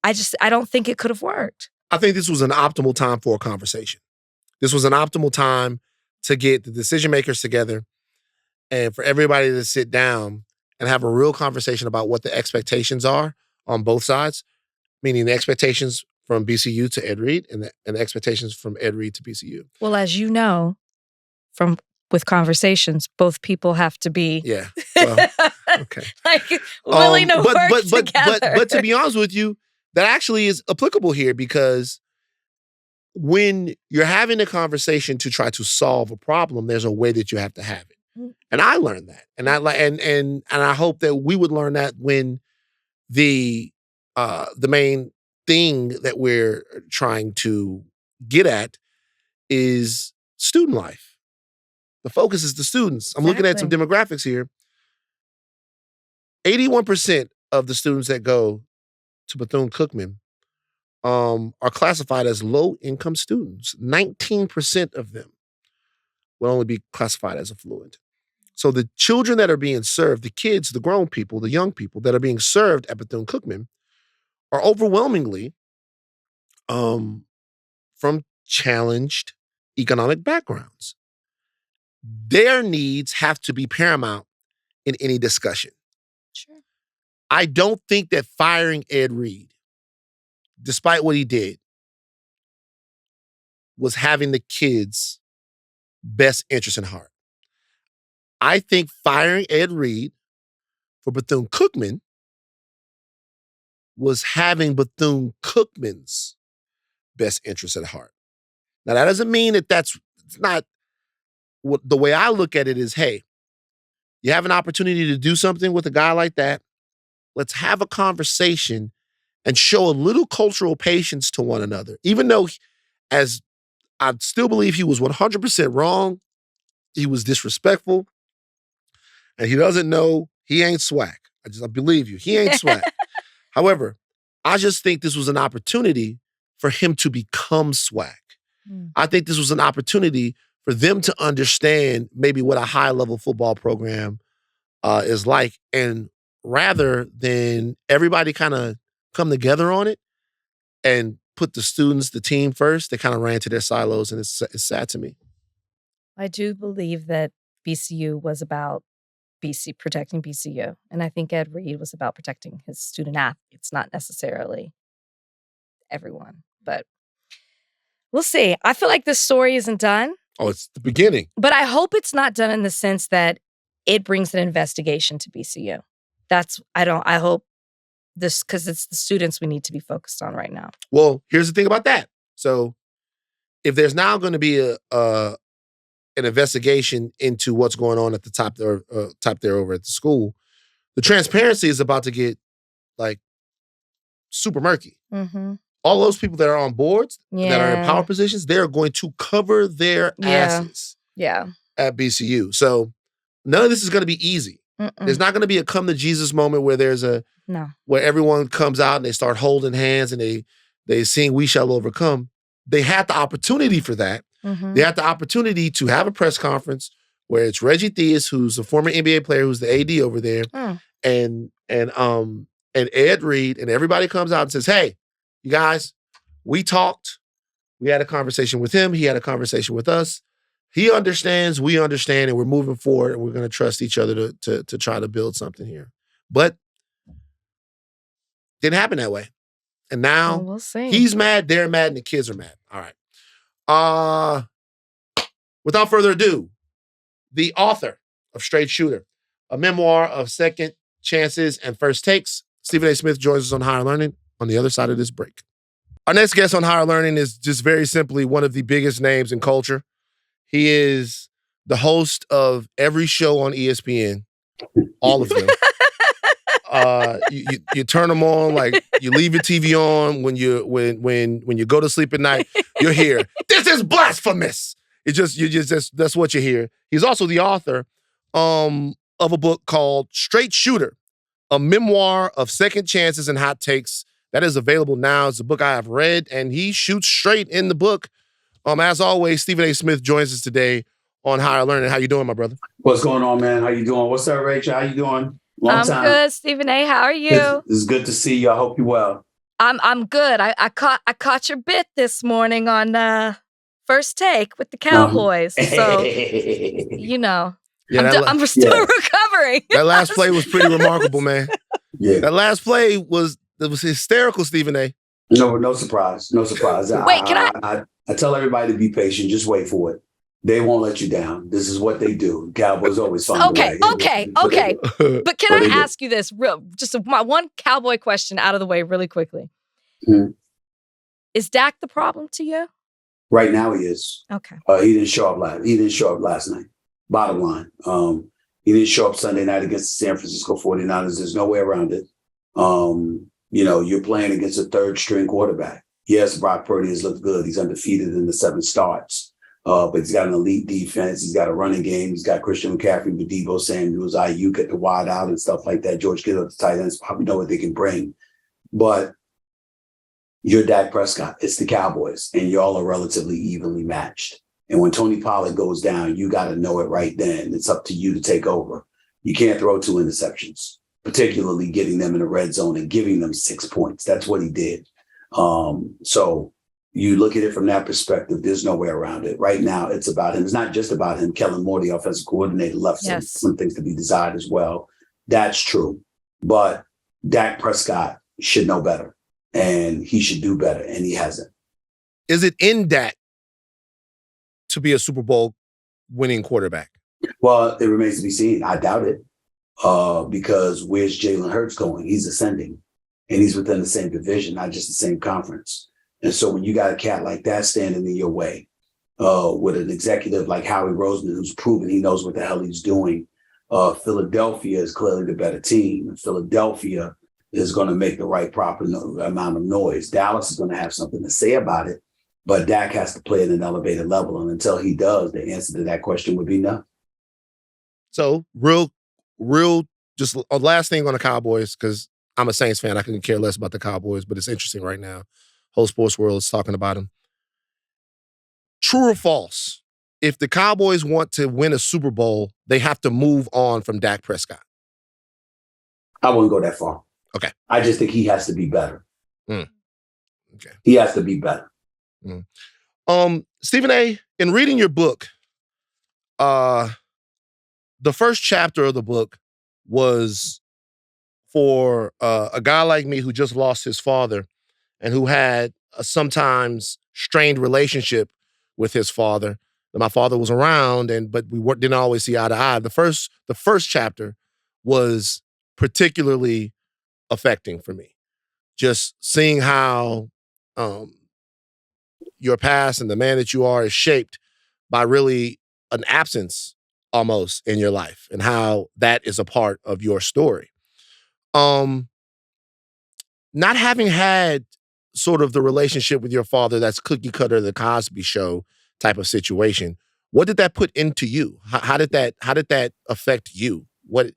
I don't think it could have worked. I think this was an optimal time for a conversation. This was an optimal time to get the decision makers together and for everybody to sit down and have a real conversation about what the expectations are on both sides, meaning the expectations from BCU to Ed Reed and the expectations from Ed Reed to BCU. Well, as you know, with conversations, both people have to be well, okay. willing to work together. But to be honest with you, that actually is applicable here, because when you're having a conversation to try to solve a problem, there's a way that you have to have it. Mm-hmm. And I learned that. And I hope that we would learn that when the main thing that we're trying to get at is student life. The focus is the students. I'm looking at some demographics here. 81% of the students that go to Bethune-Cookman are classified as low-income students. 19% of them will only be classified as affluent. So the children that are being served, the kids, the grown people, the young people that are being served at Bethune-Cookman are overwhelmingly from challenged economic backgrounds. Their needs have to be paramount in any discussion. Sure. I don't think that firing Ed Reed, despite what he did, was having the kids' best interest in heart. I think firing Ed Reed for Bethune-Cookman was having Bethune-Cookman's best interest at heart. Now, that doesn't mean that it's not the way I look at it is, hey, you have an opportunity to do something with a guy like that. Let's have a conversation and show a little cultural patience to one another. Even though, as I still believe he was 100% wrong, he was disrespectful, and he doesn't know, he ain't swag. I believe you, he ain't swag. However, I just think this was an opportunity for him to become swag. I think this was an opportunity for them to understand maybe what a high-level football program is like. And rather than everybody kind of come together on it and put the students, the team first, they kind of ran to their silos, and it's sad to me. I do believe that BCU was about protecting BCU. And I think Ed Reed was about protecting his student athletes, not necessarily everyone. But we'll see. I feel like this story isn't done. Oh, it's the beginning. But I hope it's not done in the sense that it brings an investigation to BCU. I hope this, because it's the students we need to be focused on right now. Well, here's the thing about that. So if there's now going to be an investigation into what's going on at the top there over at the school, the transparency is about to get like super murky. Mm-hmm. All those people that are on boards, that are in power positions, they're going to cover their asses at BCU. So none of this is going to be easy. There's not going to be a come to Jesus moment where there's where everyone comes out and they start holding hands and they sing "We Shall Overcome." They had the opportunity for that. Mm-hmm. They had the opportunity to have a press conference where it's Reggie Theus, who's a former NBA player, who's the AD over there, and Ed Reed, and everybody comes out and says, "Hey, you guys, we talked. We had a conversation with him. He had a conversation with us. He understands, we understand, and we're moving forward, and we're going to trust each other to try to build something here." But didn't happen that way. And now we'll see. He's mad, they're mad, and the kids are mad. All right. Without further ado, the author of Straight Shooter, a memoir of second chances and first takes, Stephen A. Smith joins us on Higher Learning on the other side of this break. Our next guest on Higher Learning is just very simply one of the biggest names in culture. He is the host of every show on ESPN, all of them. You turn them on, like you leave your TV on when you go to sleep at night. You're here. This is blasphemous. That's what you hear. He's also the author of a book called Straight Shooter, a memoir of second chances and hot takes. That is available now. It's a book I have read, and he shoots straight in the book. As always, Stephen A. Smith joins us today on Higher Learning. How you doing, my brother? What's going on, man? How you doing? What's up, Rachel? How you doing? Long time. I'm good, Stephen A. How are you? It's good to see you. I hope you're well. I'm good. I caught your bit this morning on First Take with the Cowboys. So you know, I'm still recovering. That last play was pretty remarkable, man. Yeah, that last play was hysterical, Stephen A. No surprise. No surprise. Wait, can I tell everybody to be patient. Just wait for it. They won't let you down. This is what they do. Cowboys always find okay. But can I ask you this? My one Cowboy question out of the way really quickly. Mm-hmm. Is Dak the problem to you? Right now he is. Okay. He didn't show up last night. Bottom line. He didn't show up Sunday night against the San Francisco 49ers. There's no way around it. You're playing against a third string quarterback. Yes, Brock Purdy has looked good. He's undefeated in the 7 starts. But he's got an elite defense. He's got a running game. He's got Christian McCaffrey, Debo Samuels, Ayuk at the wide out and stuff like that. George Kittle at the tight ends probably know what they can bring. But you're Dak Prescott. It's the Cowboys, and y'all are relatively evenly matched. And when Tony Pollard goes down, you got to know it right then. It's up to you to take over. You can't throw 2 interceptions, particularly getting them in the red zone and giving them 6 points. That's what he did. So you look at it from that perspective, there's no way around it. Right now, it's about him. It's not just about him. Kellen Moore, the offensive coordinator, left some things to be desired as well. That's true. But Dak Prescott should know better, and he should do better, and he hasn't. Is it in Dak to be a Super Bowl winning quarterback? Well, it remains to be seen. I doubt it because where's Jalen Hurts going? He's ascending, and he's within the same division, not just the same conference. And so when you got a cat like that standing in your way, with an executive like Howie Roseman, who's proven he knows what the hell he's doing. Philadelphia is clearly the better team. And Philadelphia is going to make the right proper amount of noise. Dallas is going to have something to say about it, but Dak has to play at an elevated level. And until he does, the answer to that question would be no. So real, just a last thing on the Cowboys, because I'm a Saints fan. I couldn't care less about the Cowboys, but it's interesting right now. Whole sports world is talking about them. True or false? If the Cowboys want to win a Super Bowl, they have to move on from Dak Prescott. I wouldn't go that far. Okay. I just think he has to be better. Okay. He has to be better. Stephen A., in reading your book, the first chapter of the book was for a guy like me who just lost his father and who had a sometimes strained relationship with his father. My father was around, but we didn't always see eye to eye. The first chapter was particularly affecting for me. Just seeing how your past and the man that you are is shaped by really an absence almost in your life, and how that is a part of your story. Not having had sort of the relationship with your father that's cookie cutter, the Cosby Show type of situation, what did that put into you? How did that affect you? What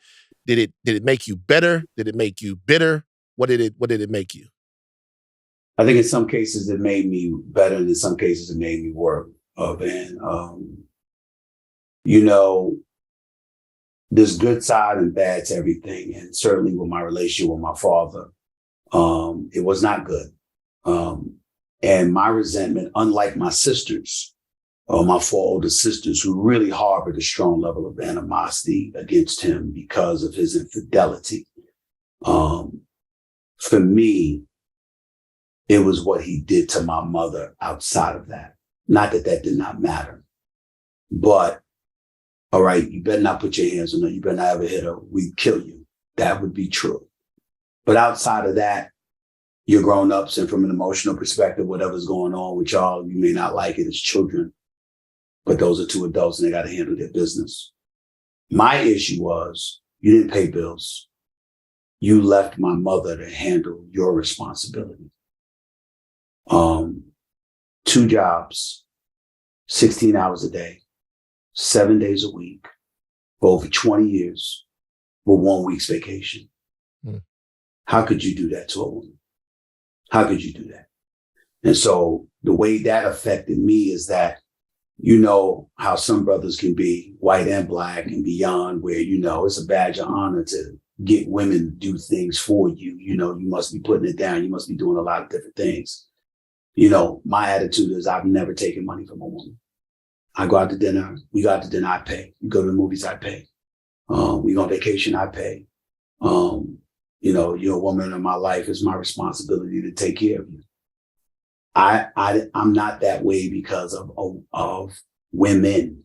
did it make you better? Did it make you bitter? What did it make you? I think in some cases it made me better, and in some cases it made me worse. There's good side and bad to everything. And certainly with my relationship with my father, it was not good. And my resentment, unlike my sisters, my four older sisters, who really harbored a strong level of animosity against him because of his infidelity. For me, it was what he did to my mother outside of that. Not that that did not matter, but all right, you better not put your hands on her. You better not ever hit her. We'd kill you. That would be true. But outside of that, you're grown-ups, and from an emotional perspective, whatever's going on with y'all, you may not like it as children, but those are two adults and they got to handle their business. My issue was you didn't pay bills. You left my mother to handle your responsibility. 2 jobs, 16 hours a day, 7 days a week, for over 20 years, with 1 week's vacation. How could you do that to a woman? How could you do that? And so the way that affected me is that, you know how some brothers can be, white and black and beyond, where, it's a badge of honor to get women to do things for you. You must be putting it down. You must be doing a lot of different things. My attitude is I've never taken money from a woman. I go out to dinner. We go out to dinner, I pay. We go to the movies, I pay. We go on vacation, I pay. You're a woman in my life. It's my responsibility to take care of you. I'm not that way because of women.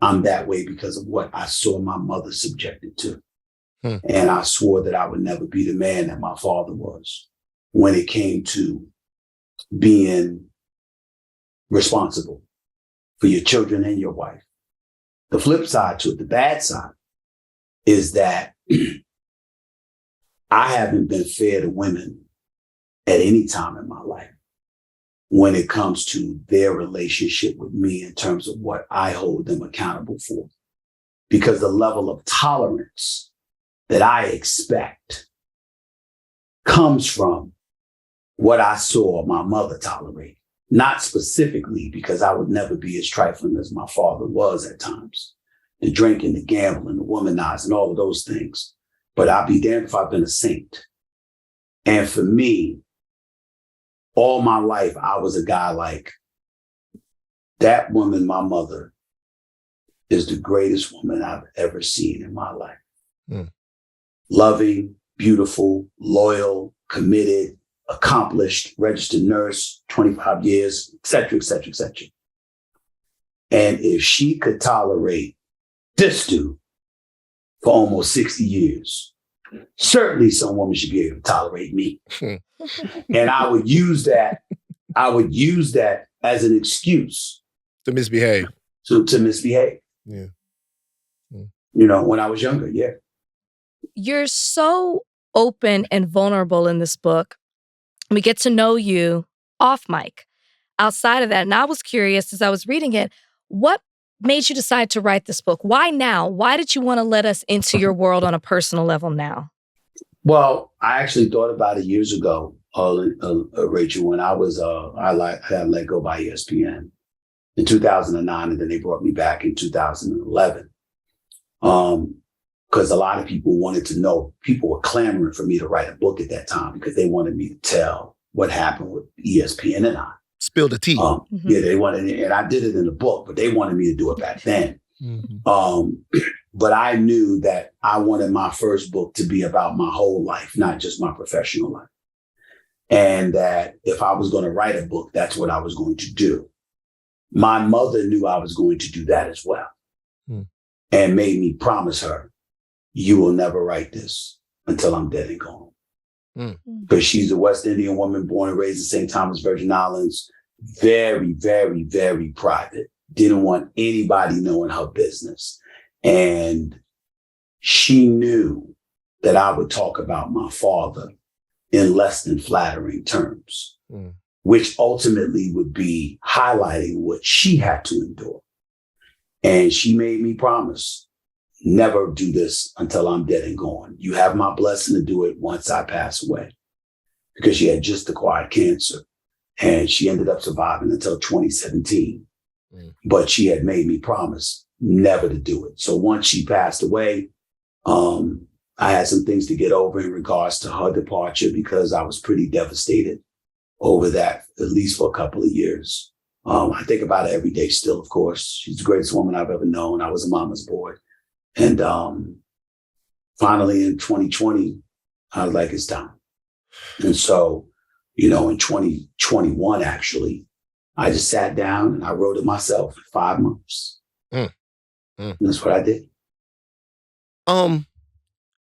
I'm that way because of what I saw my mother subjected to. And I swore that I would never be the man that my father was when it came to being responsible for your children and your wife. The flip side to it, the bad side, is that I haven't been fair to women at any time in my life when it comes to their relationship with me in terms of what I hold them accountable for. Because the level of tolerance that I expect comes from what I saw my mother tolerate. Not specifically because I would never be as trifling as my father was at times. The drinking, the gambling, the womanizing, all of those things. But I'll be damned if I've been a saint. And for me, all my life, I was a guy like, that woman, my mother, is the greatest woman I've ever seen in my life. Loving, beautiful, loyal, committed, accomplished, registered nurse, 25 years, et cetera, et cetera, et cetera. And if she could tolerate this dude for almost 60 years, certainly some woman should be able to tolerate me. And I would use that as an excuse To misbehave. To misbehave. Yeah. Mm. You know, when I was younger, yeah. You're so open and vulnerable in this book. We get to know you off mic. Outside of that, and I was curious as I was reading it, what made you decide to write this book? Why now? Why did you want to let us into your world on a personal level now? Well, I actually thought about it years ago, Rachel, when I was I had let go by ESPN in 2009, and then they brought me back in 2011. Because a lot of people wanted to know, people were clamoring for me to write a book at that time because they wanted me to tell what happened with ESPN and I. Spill the tea. Yeah, they wanted, and I did it in the book, but they wanted me to do it back then. But I knew that I wanted my first book to be about my whole life, not just my professional life. And that if I was going to write a book, that's what I was going to do. My mother knew I was going to do that as well, and made me promise her, you will never write this until I'm dead and gone. Because she's a West Indian woman born and raised in St. Thomas, Virgin Islands. Very, very, very private. Didn't want anybody knowing her business. And she knew that I would talk about my father in less than flattering terms, which ultimately would be highlighting what she had to endure. And she made me promise, never do this until I'm dead and gone. You have my blessing to do it once I pass away. Because she had just acquired cancer. And she ended up surviving until 2017. But she had made me promise never to do it. So once she passed away, I had some things to get over in regards to her departure because I was pretty devastated over that, at least for a couple of years. I think about it every day still, of course. She's the greatest woman I've ever known. I was a mama's boy. And finally in 2020, I was like, it's time. And so, you know, in 2021, actually, I just sat down and I wrote it myself in 5 months. And that's what I did.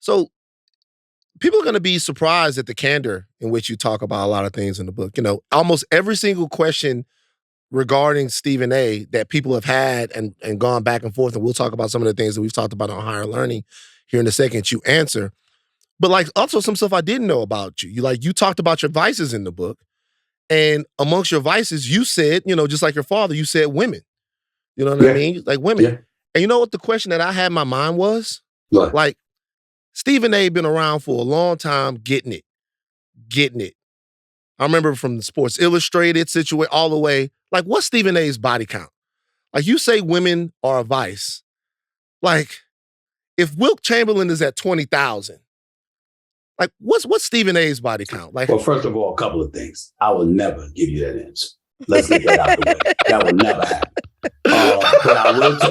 So people are going to be surprised at the candor in which you talk about a lot of things in the book. You know, almost every single question regarding Stephen A. that people have had and gone back and forth, and we'll talk about some of the things that we've talked about on Higher Learning here in a second, you answer. But like also some stuff I didn't know about you. You talked about your vices in the book, and amongst your vices, you said, you know, just like your father, you said women. You know what I mean? Like women. Yeah. And you know what the question that I had in my mind was? What? Like, Stephen A. been around for a long time getting it. I remember from the Sports Illustrated situation all the way. Like, what's Stephen A.'s body count? Like, you say women are a vice. Like, if Wilt Chamberlain is at 20,000, like, what's Stephen A.'s body count? Like, well, first of all, a couple of things. I will never give you that answer. Let's get that out the way. That will never happen.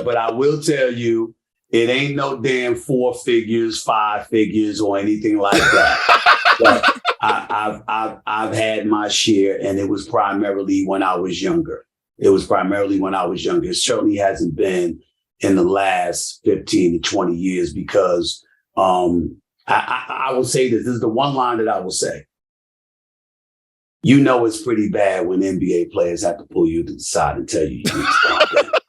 But I will tell you, it ain't no damn 4 figures, 5 figures, or anything like that. But I've had my share, and it was primarily when I was younger. It certainly hasn't been in the last 15 to 20 years because I will say this. This is the one line that I will say. You know it's pretty bad when NBA players have to pull you to the side and tell you you need to stop that.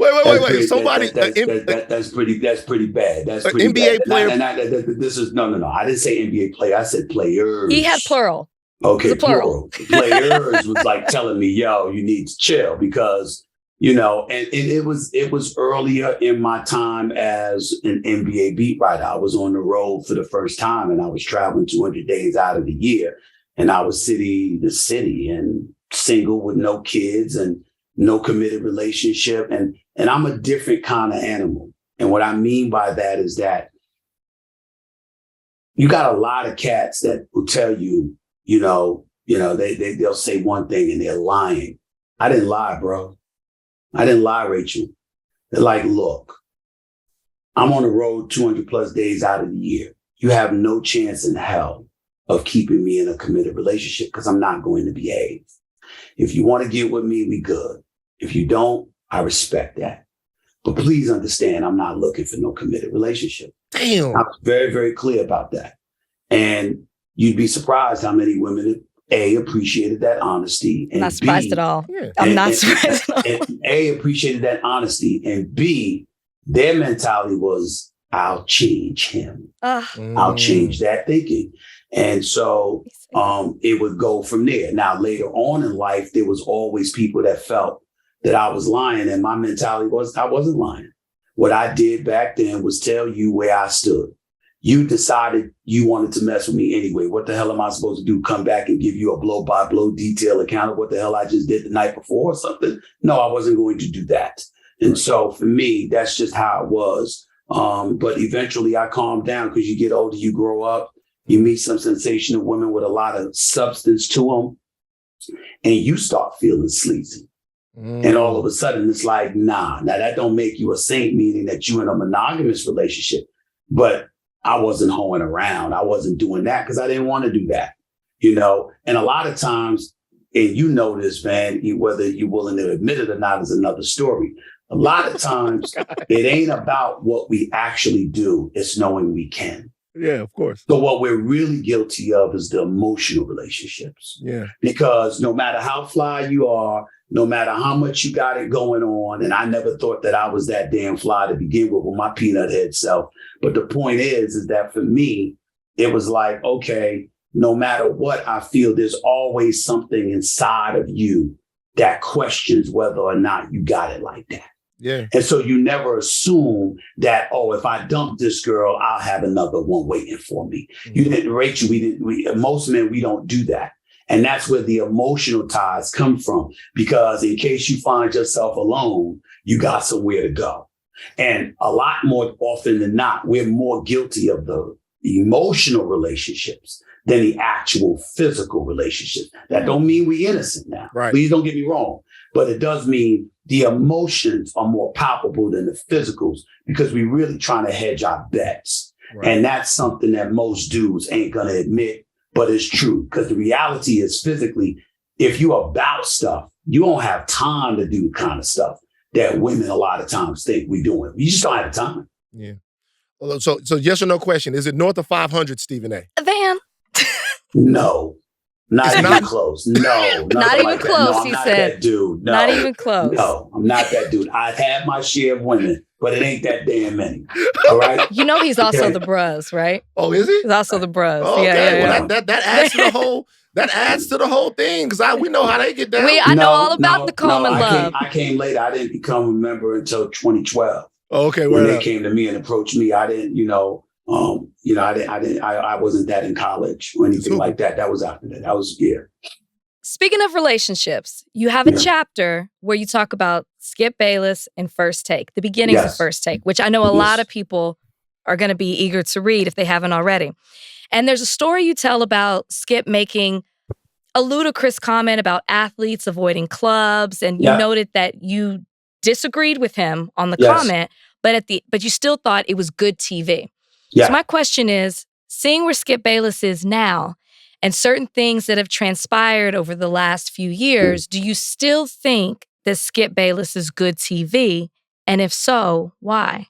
Wait. Somebody that's pretty bad. That's pretty NBA bad. player. This is no. I didn't say NBA player. I said players. He had plural. Okay, plural. Players was like telling me, "Yo, you need to chill," because you know, and it was earlier in my time as an NBA beat writer. I was on the road for the first time, and I was traveling 200 days out of the year, and I was city to city and single with no kids and no committed relationship. And I'm a different kind of animal. And what I mean by that is that you got a lot of cats that will tell you, they'll say one thing and they're lying. I didn't lie, bro. I didn't lie, Rachel. They're like, look, I'm on the road 200 plus days out of the year. You have no chance in hell of keeping me in a committed relationship because I'm not going to behave. If you want to get with me, we good. If you don't, I respect that. But please understand, I'm not looking for no committed relationship. Damn. I was very, very clear about that. And you'd be surprised how many women appreciated that honesty. And Not surprised at all. Yeah. I'm not surprised at all. And appreciated that honesty. And B, their mentality was, I'll change him. I'll change that thinking. And so it would go from there. Now, later on in life, there was always people that felt that I was lying. And my mentality was, I wasn't lying. What I did back then was tell you where I stood. You decided you wanted to mess with me anyway. What the hell am I supposed to do? Come back and give you a blow-by-blow detailed account of what the hell I just did the night before or something? No, I wasn't going to do that. And so for me, that's just how it was. But eventually I calmed down because you get older, you grow up, you meet some sensational women with a lot of substance to them, and you start feeling sleazy. And all of a sudden it's like, nah, now that don't make you a saint, meaning that you're in a monogamous relationship. But I wasn't hoeing around. I wasn't doing that because I didn't want to do that, And a lot of times, and you know this, man, whether you're willing to admit it or not is another story. A lot of times, it ain't about what we actually do. It's knowing we can. Yeah, of course. So what we're really guilty of is the emotional relationships. Yeah. Because no matter how fly you are, no matter how much you got it going on, and I never thought that I was that damn fly to begin with my peanut head self. But the point is that for me, it was like, okay, no matter what I feel, there's always something inside of you that questions whether or not you got it like that. Yeah. And so you never assume that, oh, if I dump this girl, I'll have another one waiting for me. You didn't, Rachel, most men, we don't do that. And that's where the emotional ties come from, because in case you find yourself alone, you got somewhere to go. And a lot more often than not, we're more guilty of the emotional relationships than the actual physical relationships. That don't mean we're innocent now. Right. Please don't get me wrong. But it does mean the emotions are more palpable than the physicals because we're really trying to hedge our bets. Right. And that's something that most dudes ain't going to admit, but it's true. Because the reality is physically, if you're about stuff, you don't have time to do the kind of stuff that women a lot of times think we're doing. You just don't have the time. Yeah. So yes or no question. Is it north of 500, Stephen A? Van. No. Not even close. No. Not even like close, no, I'm he not said. That dude. No. Not even close. No, I'm not that dude. I've had my share of women, but it ain't that damn many. All right? You know he's also the bruz, right? Oh, is he? He's also the bruz. Okay. Yeah. Well, that adds to the whole. That adds to the whole thing because we know how they get down. I know all about the Coleman love. I came later. I didn't become a member until 2012. Oh, okay. When they came to me and approached me, I didn't. I wasn't that in college or anything like that. That was after that. That was Speaking of relationships, you have a chapter where you talk about Skip Bayless and First Take, the beginnings of First Take, which I know a lot of people are going to be eager to read if they haven't already. And there's a story you tell about Skip making a ludicrous comment about athletes avoiding clubs, and you noted that you disagreed with him on the comment, but you still thought it was good TV. So my question is, seeing where Skip Bayless is now and certain things that have transpired over the last few years, do you still think that Skip Bayless is good TV? And if so, why?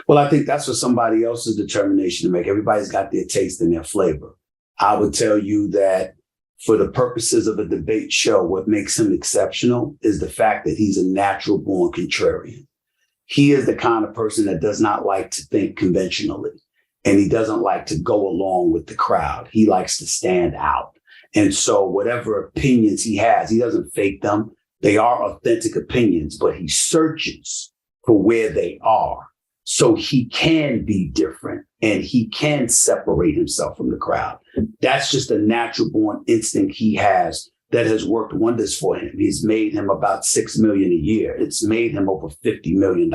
Well, I think that's for somebody else's determination to make. Everybody's got their taste and their flavor. I would tell you that for the purposes of a debate show, what makes him exceptional is the fact that he's a natural born contrarian. He is the kind of person that does not like to think conventionally. And he doesn't like to go along with the crowd. He likes to stand out. And so whatever opinions he has, he doesn't fake them. They are authentic opinions, but he searches for where they are so he can be different and he can separate himself from the crowd. That's just a natural born instinct he has that has worked wonders for him. He's made him about $6 million a year. It's made him over $50 million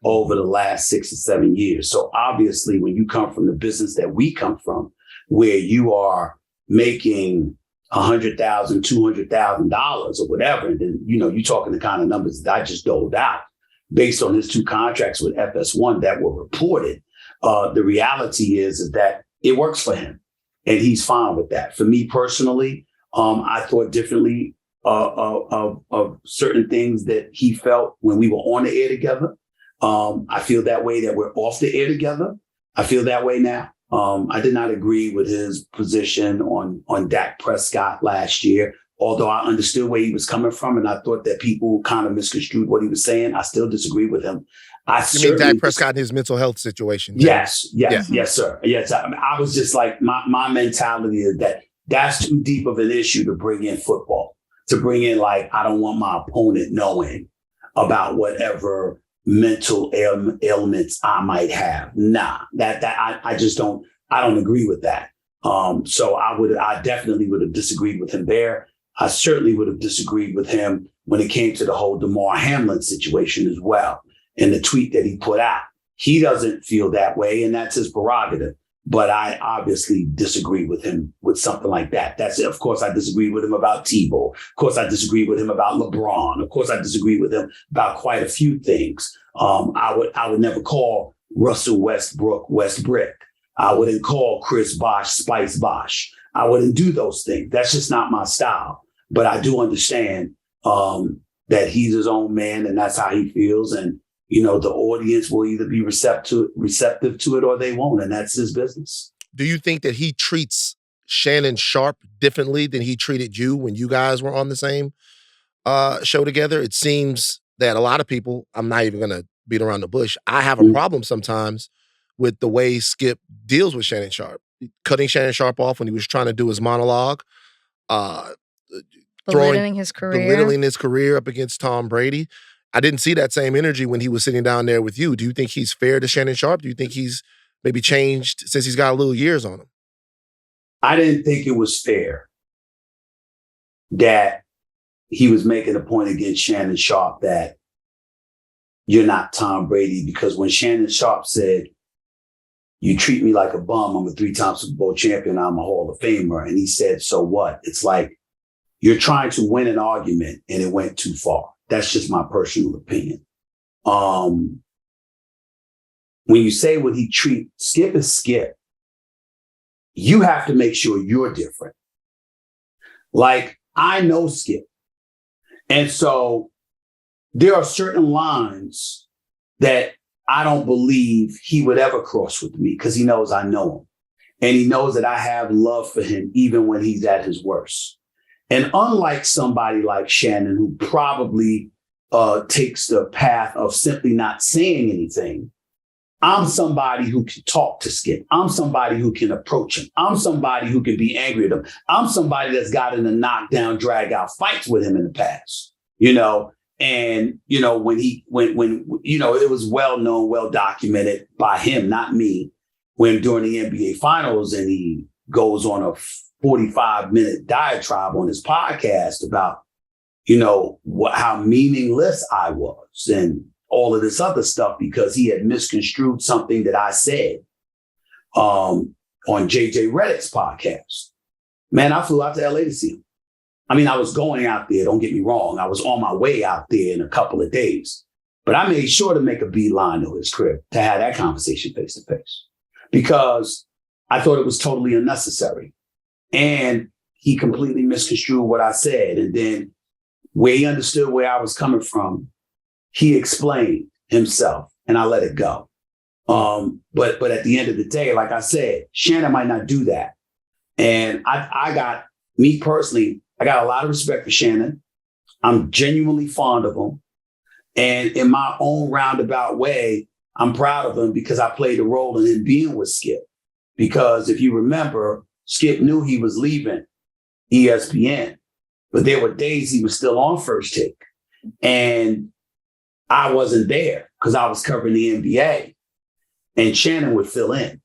over the last 6 or 7 years. So obviously, when you come from the business that we come from, where you are making $100,000, $200,000 or whatever, and then, you're talking the kind of numbers that I just doled out based on his 2 contracts with FS1 that were reported. The reality is that it works for him and he's fine with that. For me personally, I thought differently of certain things that he felt when we were on the air together. I feel that way that we're off the air together. I feel that way now. I did not agree with his position on Dak Prescott last year, although I understood where he was coming from, and I thought that people kind of misconstrued what he was saying. I still disagree with him. You mean Dak Prescott and his mental health situation? Yes, sir. Yes, I was just like, my mentality is that's too deep of an issue to bring in football, to bring in like, I don't want my opponent knowing about whatever mental ailments I might have. Nah, I just don't, I don't agree with that. So I definitely would have disagreed with him there. I certainly would have disagreed with him when it came to the whole Damar Hamlin situation as well. And the tweet that he put out, he doesn't feel that way, and that's his prerogative. But I obviously disagree with him with something like that. That's it. Of course, I disagree with him about Tebow. Of course, I disagree with him about LeBron. Of course, I disagree with him about quite a few things. I would never call Russell Westbrook Westbrick. I wouldn't call Chris Bosh Spice Bosh. I wouldn't do those things. That's just not my style. But I do understand that he's his own man, and that's how he feels. And the audience will either be receptive to it or they won't, and that's his business. Do you think that he treats Shannon Sharpe differently than he treated you when you guys were on the same show together? It seems that a lot of people, I'm not even going to beat around the bush, I have a problem sometimes with the way Skip deals with Shannon Sharpe, cutting Shannon Sharpe off when he was trying to do his monologue, belittling his career up against Tom Brady. I didn't see that same energy when he was sitting down there with you. Do you think he's fair to Shannon Sharpe? Do you think he's maybe changed since he's got a little years on him? I didn't think it was fair that he was making a point against Shannon Sharpe that you're not Tom Brady, because when Shannon Sharpe said, you treat me like a bum, I'm a 3-time Super Bowl champion, I'm a Hall of Famer, and he said, so what? It's like you're trying to win an argument and it went too far. That's just my personal opinion. When you say what he treats, Skip is Skip. You have to make sure you're different. Like, I know Skip. And so there are certain lines that I don't believe he would ever cross with me, because he knows I know him. And he knows that I have love for him even when he's at his worst. And unlike somebody like Shannon, who probably takes the path of simply not saying anything, I'm somebody who can talk to Skip. I'm somebody who can approach him. I'm somebody who can be angry at him. I'm somebody that's gotten in knockdown, drag out fights with him in the past, And, when it was well known, well documented by him, not me, when during the NBA finals and he goes on a 45-minute diatribe on his podcast about, how meaningless I was and all of this other stuff because he had misconstrued something that I said on JJ Redick's podcast. Man, I flew out to LA to see him. I mean, I was going out there, don't get me wrong. I was on my way out there in a couple of days. But I made sure to make a beeline to his crib to have that conversation face to face, because I thought it was totally unnecessary. And he completely misconstrued what I said. And then where he understood where I was coming from, he explained himself and I let it go. But at the end of the day, like I said, Shannon might not do that. And me personally, I got a lot of respect for Shannon. I'm genuinely fond of him. And in my own roundabout way, I'm proud of him because I played a role in him being with Skip. Because if you remember, Skip knew he was leaving ESPN, but there were days he was still on First Take. And I wasn't there because I was covering the NBA. And Shannon would fill in.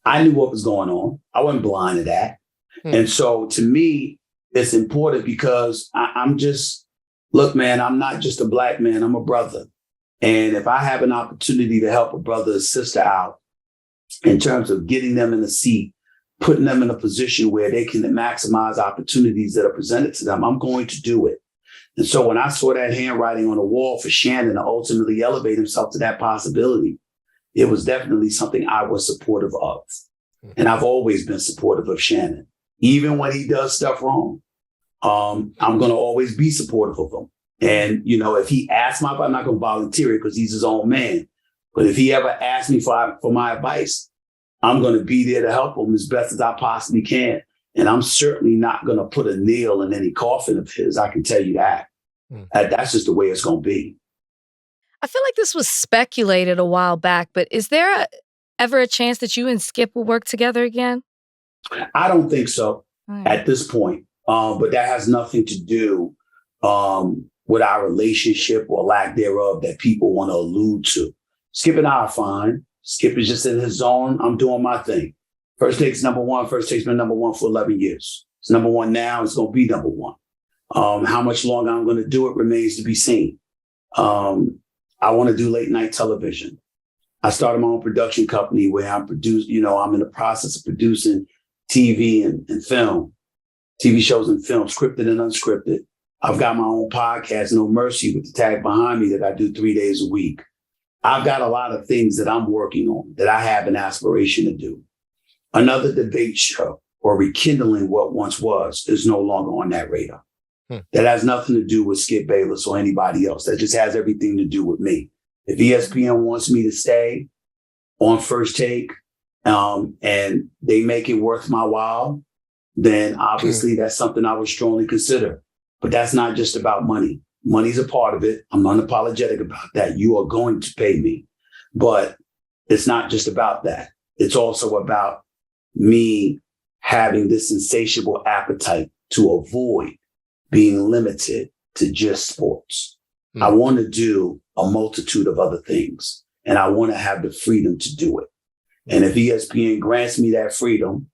I knew what was going on. I wasn't blind to that. And so to me, it's important because look, man, I'm not just a black man, I'm a brother. And if I have an opportunity to help a brother or sister out in terms of getting them in a seat, putting them in a position where they can maximize opportunities that are presented to them, I'm going to do it. And so when I saw that handwriting on the wall for Shannon to ultimately elevate himself to that possibility, it was definitely something I was supportive of. And I've always been supportive of Shannon. Even when he does stuff wrong, I'm going to always be supportive of him. And, if he asks my advice, I'm not going to volunteer it because he's his own man. But if he ever asks me for my advice, I'm going to be there to help him as best as I possibly can. And I'm certainly not going to put a nail in any coffin of his. I can tell you that. That's just the way it's going to be. I feel like this was speculated a while back, but is there ever a chance that you and Skip will work together again? I don't think so at this point. But that has nothing to do with our relationship or lack thereof that people want to allude to. Skip and I are fine. Skip is just in his zone. I'm doing my thing. First Take's number one. First Take's been number one for 11 years. It's number one now. It's going to be number one. How much longer I'm going to do it remains to be seen. I want to do late night television. I started my own production company where I'm I'm in the process of producing TV and film, TV shows and film, scripted and unscripted. I've got my own podcast, No Mercy, with the tag behind me that I do 3 days a week. I've got a lot of things that I'm working on that I have an aspiration to do. Another debate show or rekindling what once was is no longer on that radar. That has nothing to do with Skip Bayless or anybody else. That just has everything to do with me. If ESPN wants me to stay on First Take and they make it worth my while, then obviously that's something I would strongly consider. But that's not just about money. Money's a part of it. I'm unapologetic about that. You are going to pay me. But it's not just about that. It's also about me having this insatiable appetite to avoid being limited to just sports. I want to do a multitude of other things, and I want to have the freedom to do it. And if ESPN grants me that freedom,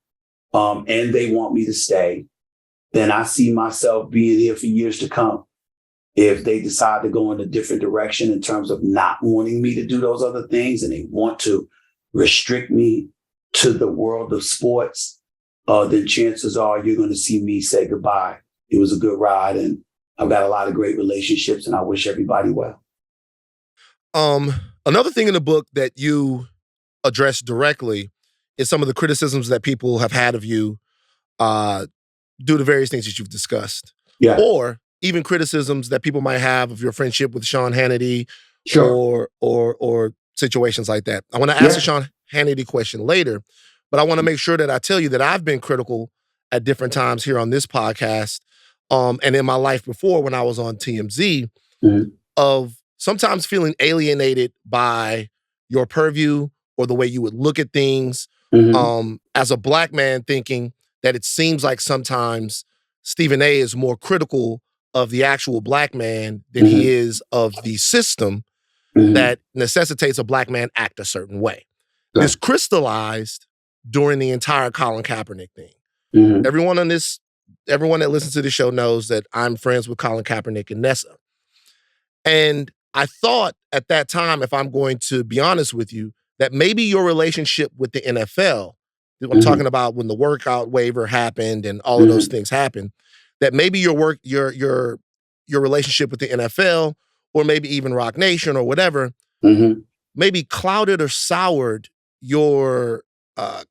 and they want me to stay, then I see myself being here for years to come. If they decide to go in a different direction in terms of not wanting me to do those other things, and they want to restrict me to the world of sports, then chances are you're going to see me say goodbye. It was a good ride, and I've got a lot of great relationships, and I wish everybody well. Another thing in the book that you address directly is some of the criticisms that people have had of you due to various things that you've discussed. Yeah. Or even criticisms that people might have of your friendship with Sean Hannity, Sure. or situations like that. I want to ask the Sean Hannity question later, but I want to make sure that I tell you that I've been critical at different times here on this podcast and in my life before when I was on TMZ of sometimes feeling alienated by your purview or the way you would look at things as a Black man, thinking that it seems like sometimes Stephen A is more critical of the actual Black man than he is of the system that necessitates a Black man act a certain way. This crystallized during the entire Colin Kaepernick thing. Everyone that listens to the show knows that I'm friends with Colin Kaepernick and Nessa. And I thought at that time, if I'm going to be honest with you, that maybe your relationship with the NFL, I'm talking about when the workout waiver happened and all of those things happened, that maybe your relationship with the NFL or maybe even Rock Nation or whatever, maybe clouded or soured your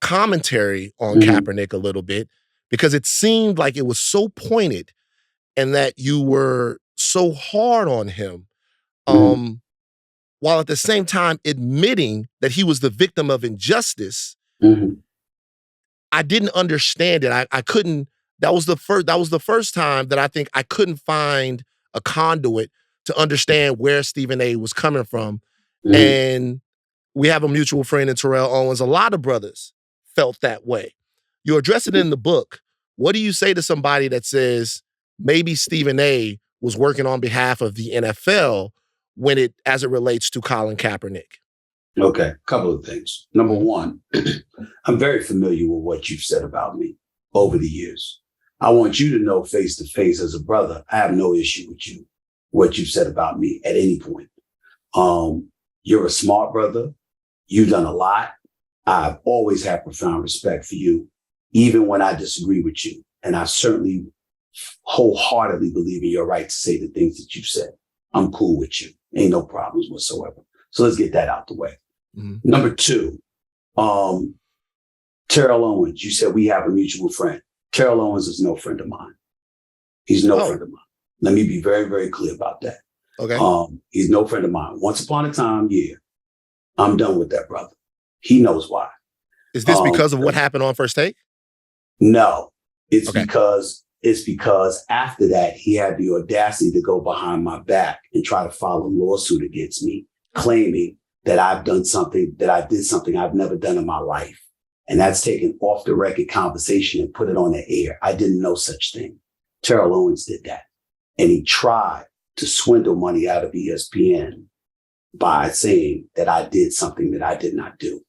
commentary on Kaepernick a little bit, because it seemed like it was so pointed and that you were so hard on him, while at the same time admitting that he was the victim of injustice. I didn't understand it. I couldn't. That was the first time that I think I couldn't find a conduit to understand where Stephen A was coming from. And we have a mutual friend in Terrell Owens. A lot of brothers felt that way. You address it in the book. What do you say to somebody that says maybe Stephen A was working on behalf of the NFL as it relates to Colin Kaepernick? Okay, a couple of things. Number one, I'm very familiar with what you've said about me over the years. I want you to know face to face as a brother, I have no issue with you, what you've said about me at any point. You're a smart brother. You've done a lot. I've always had profound respect for you, even when I disagree with you. And I certainly wholeheartedly believe in your right to say the things that you've said. I'm cool with you. Ain't no problems whatsoever. So let's get that out the way. Number two, Terrell Owens, you said we have a mutual friend. Terrell Owens is no friend of mine. He's no friend of mine. Let me be very, very clear about that. Okay. He's no friend of mine. Once upon a time, I'm done with that brother. He knows why. Is this because of what happened on First Take? No, it's Okay. because after that, he had the audacity to go behind my back and try to file a lawsuit against me, claiming that I did something I've never done in my life. And that's taken off the record conversation and put it on the air. I didn't know such thing. Terrell Owens did that. And he tried to swindle money out of ESPN by saying that I did something that I did not do.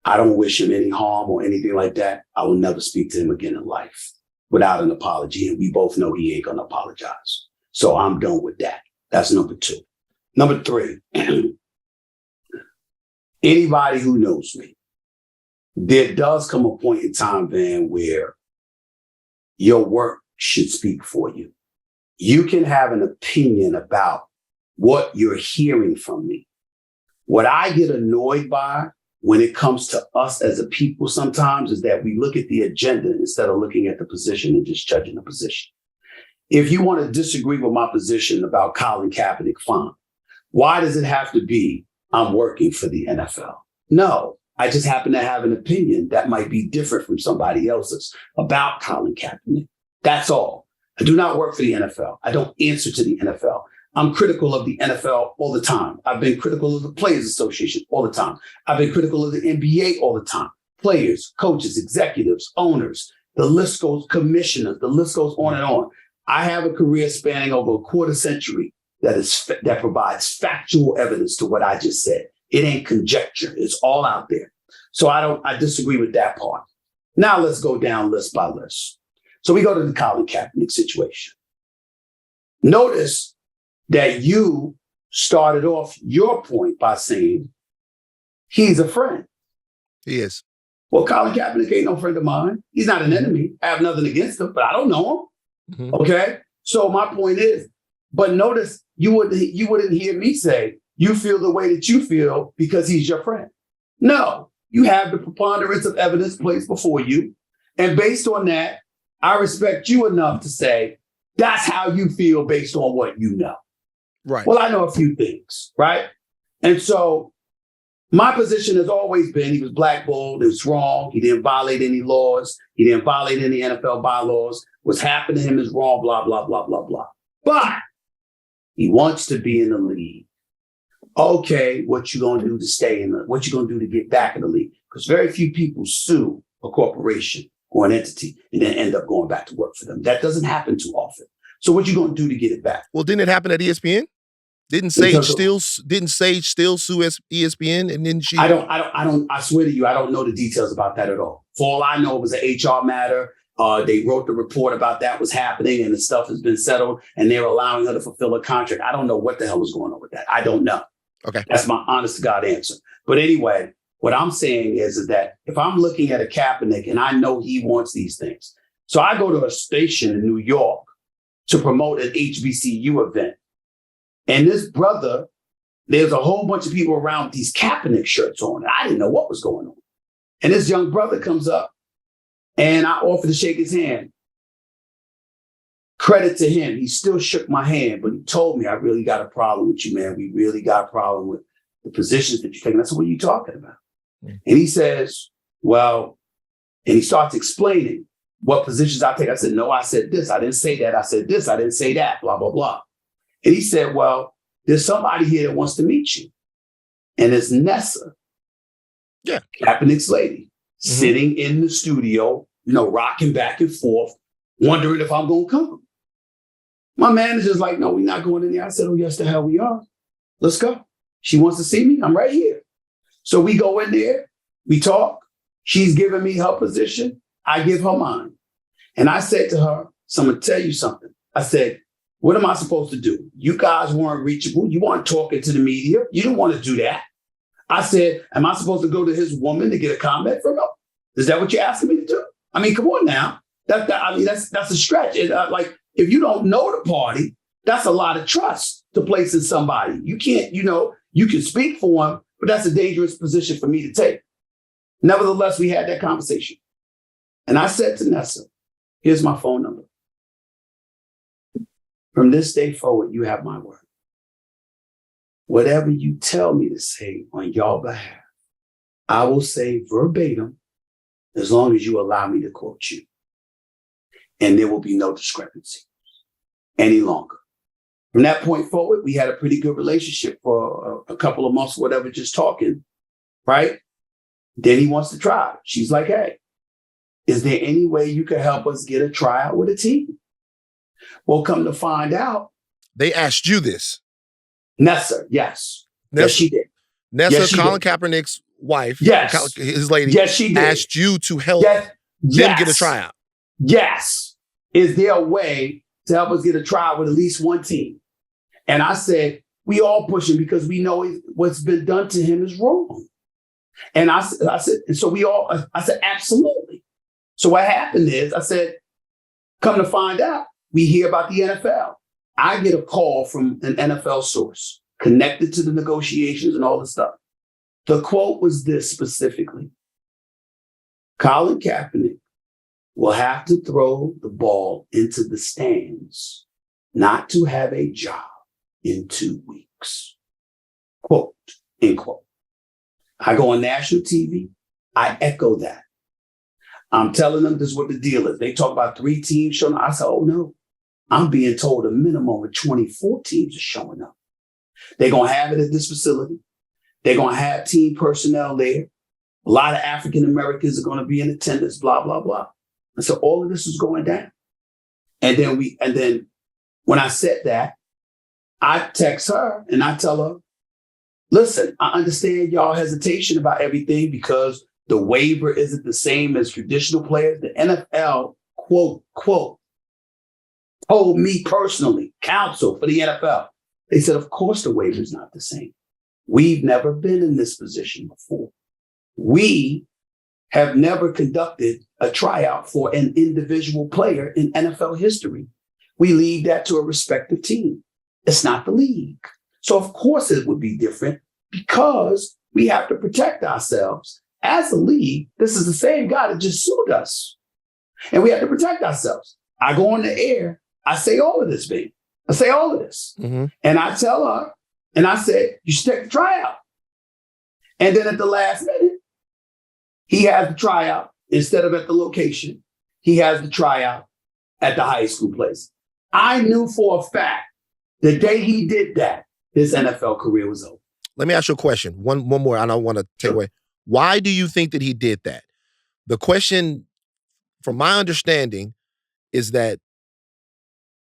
I don't wish him any harm or anything like that. I will never speak to him again in life without an apology. And we both know he ain't going to apologize. So I'm done with that. That's number 2. Number 3, anybody who knows me, there does come a point in time, Van, where your work should speak for you. You can have an opinion about what you're hearing from me. What I get annoyed by when it comes to us as a people sometimes is that we look at the agenda instead of looking at the position and just judging the position. If you want to disagree with my position about Colin Kaepernick, fine. Why does it have to be I'm working for the NFL? No, I just happen to have an opinion that might be different from somebody else's about Colin Kaepernick. That's all. I do not work for the NFL. I don't answer to the NFL. I'm critical of the NFL all the time. I've been critical of the Players Association all the time. I've been critical of the NBA all the time. Players, coaches, executives, owners, the list goes, commissioners, the list goes on and on. I have a career spanning over a quarter century that provides factual evidence to what I just said. It ain't conjecture. It's all out there. So I disagree with that part. Now let's go down list by list. So we go to the Colin Kaepernick situation. Notice that you started off your point by saying he's a friend. He is. Well, Colin Kaepernick ain't no friend of mine. He's not an enemy. I have nothing against him, but I don't know him. Mm-hmm. Okay. So my point is, but notice you wouldn't hear me say you feel the way that you feel because he's your friend. No, you have the preponderance of evidence placed before you. And based on that, I respect you enough to say that's how you feel based on what you know. Right. Well, I know a few things, right? And so my position has always been he was blackballed. It was wrong. He didn't violate any laws. He didn't violate any NFL bylaws. What's happened to him is wrong, blah, blah, blah, blah, blah. But he wants to be in the league. Okay, what you going to do to stay in what you going to do to get back in the league? Because very few people sue a corporation or an entity and then end up going back to work for them. That doesn't happen too often. So what you going to do to get it back? Well, didn't it happen at ESPN? Didn't Sage still sue ESPN and then she? I swear to you, I don't know the details about that at all. For all I know, it was an HR matter. They wrote the report about that was happening and the stuff has been settled and they're allowing her to fulfill a contract. I don't know what the hell was going on with that. I don't know. Okay. That's my honest to God answer. But anyway, what I'm saying is that if I'm looking at a Kaepernick and I know he wants these things. So I go to a station in New York to promote an HBCU event. And this brother, there's a whole bunch of people around with these Kaepernick shirts on. And I didn't know what was going on. And this young brother comes up and I offered to shake his hand. Credit to him. He still shook my hand, but he told me, I really got a problem with you, man. We really got a problem with the positions that you're taking. I said, what are you talking about? Mm-hmm. And he says, well, and he starts explaining what positions I take. I said, no, I said this. I didn't say that. I said this. I didn't say that, blah, blah, blah. And he said, well, there's somebody here that wants to meet you. And it's Nessa, Kaepernick's lady, sitting in the studio, rocking back and forth, wondering if I'm going to come. My manager's like, no, we're not going in there. I said, oh, yes, the hell we are. Let's go. She wants to see me. I'm right here. So we go in there. We talk. She's giving me her position. I give her mine. And I said to her, so I'm going to tell you something. I said, what am I supposed to do? You guys weren't reachable. You weren't talking to the media. You didn't want to do that. I said, am I supposed to go to his woman to get a comment from her? Is that what you're asking me to do? I mean, come on now. That's a stretch. If you don't know the party, that's a lot of trust to place in somebody. You can't, you can speak for him, but that's a dangerous position for me to take. Nevertheless, we had that conversation. And I said to Nessa, here's my phone number. From this day forward, you have my word. Whatever you tell me to say on your behalf, I will say verbatim as long as you allow me to quote you. And there will be no discrepancy any longer. From that point forward, we had a pretty good relationship for a couple of months, whatever, just talking, right? Then he wants to try. She's like, hey, is there any way you could help us get a tryout with a team? Well, come to find out. They asked you this. Nessa, yes. Yes, she did. Nessa, yes, Colin Kaepernick's wife, yes, his lady, yes, she did. Asked you to help them get a tryout. Yes. Is there a way to help us get a tryout with at least one team? And I said, we all pushing because we know what's been done to him is wrong. And I said, and so I said, absolutely. So what happened is, I said, come to find out, we hear about the NFL. I get a call from an NFL source connected to the negotiations and all the stuff. The quote was this specifically: Colin Kaepernick will have to throw the ball into the stands not to have a job in 2 weeks. Quote, end quote. I go on national TV. I echo that. I'm telling them this is what the deal is. They talk about 3 teams showing up. I said, oh no, I'm being told a minimum of 24 teams are showing up. They're going to have it at this facility. They're going to have team personnel there. A lot of African Americans are going to be in attendance, blah, blah, blah. And so all of this is going down. And then when I said that, I text her and I tell her, listen, I understand y'all hesitation about everything because the waiver isn't the same as traditional players. The NFL, quote, told me personally, counsel for the NFL. They said, of course, the waiver is not the same. We've never been in this position before. We have never conducted a tryout for an individual player in NFL history. We leave that to a respective team. It's not the league. So of course it would be different because we have to protect ourselves. As a league, this is the same guy that just sued us. And we have to protect ourselves. I go on the air. I say all of this, baby. I say all of this. Mm-hmm. And I tell her, and I said, you should take the tryout. And then at the last minute, he has the tryout instead of at the location. He has the tryout at the high school place. I knew for a fact the day he did that, his NFL career was over. Let me ask you a question. One more. I don't want to take away. Why do you think that he did that? The question, from my understanding, is that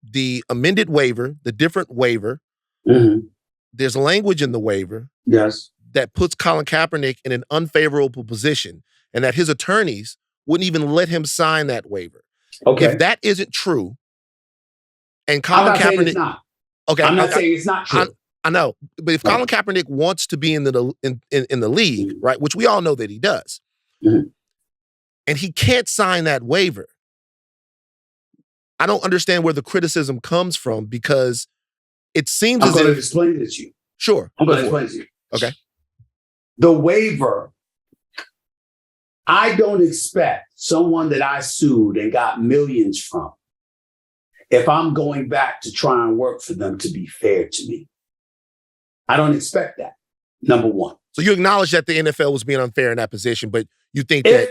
the amended waiver, the different waiver, mm-hmm. there's language in the waiver that puts Colin Kaepernick in an unfavorable position and that his attorneys wouldn't even let him sign that waiver. Okay. If that isn't true, and Colin Kaepernick... It's not. Okay, I'm not saying it's not true. I know, but if Colin Kaepernick wants to be in the league, mm-hmm. right, which we all know that he does, mm-hmm. and he can't sign that waiver, I don't understand where the criticism comes from because it seems I'm going to explain it to you. Sure. I'm going to explain it to you. Okay. The waiver, I don't expect someone that I sued and got millions from, if I'm going back to try and work for them, to be fair to me. I don't expect that, number one. So you acknowledge that the NFL was being unfair in that position, but you think that...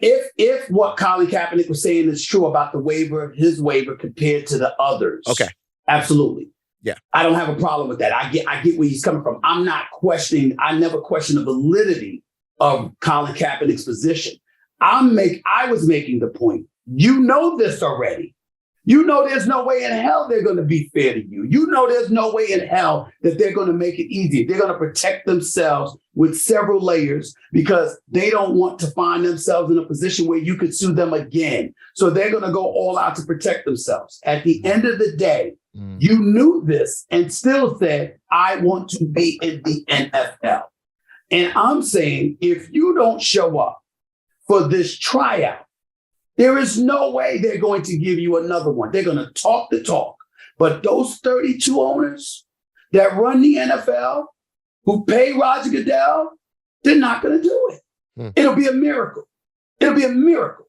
If what Colin Kaepernick was saying is true about the waiver, his waiver compared to the others. Okay. Absolutely. Yeah. I don't have a problem with that. I get where he's coming from. I never questioned the validity of Colin Kaepernick's position. I was making the point. You know this already. You know there's no way in hell they're going to be fair to you. You know there's no way in hell that they're going to make it easy. They're going to protect themselves with several layers because they don't want to find themselves in a position where you could sue them again. So they're going to go all out to protect themselves. At the end of the day, you knew this and still said, I want to be in the NFL. And I'm saying, if you don't show up for this tryout, there is no way they're going to give you another one. They're going to talk the talk. But those 32 owners that run the NFL, who pay Roger Goodell, they're not going to do it. It'll be a miracle. It'll be a miracle.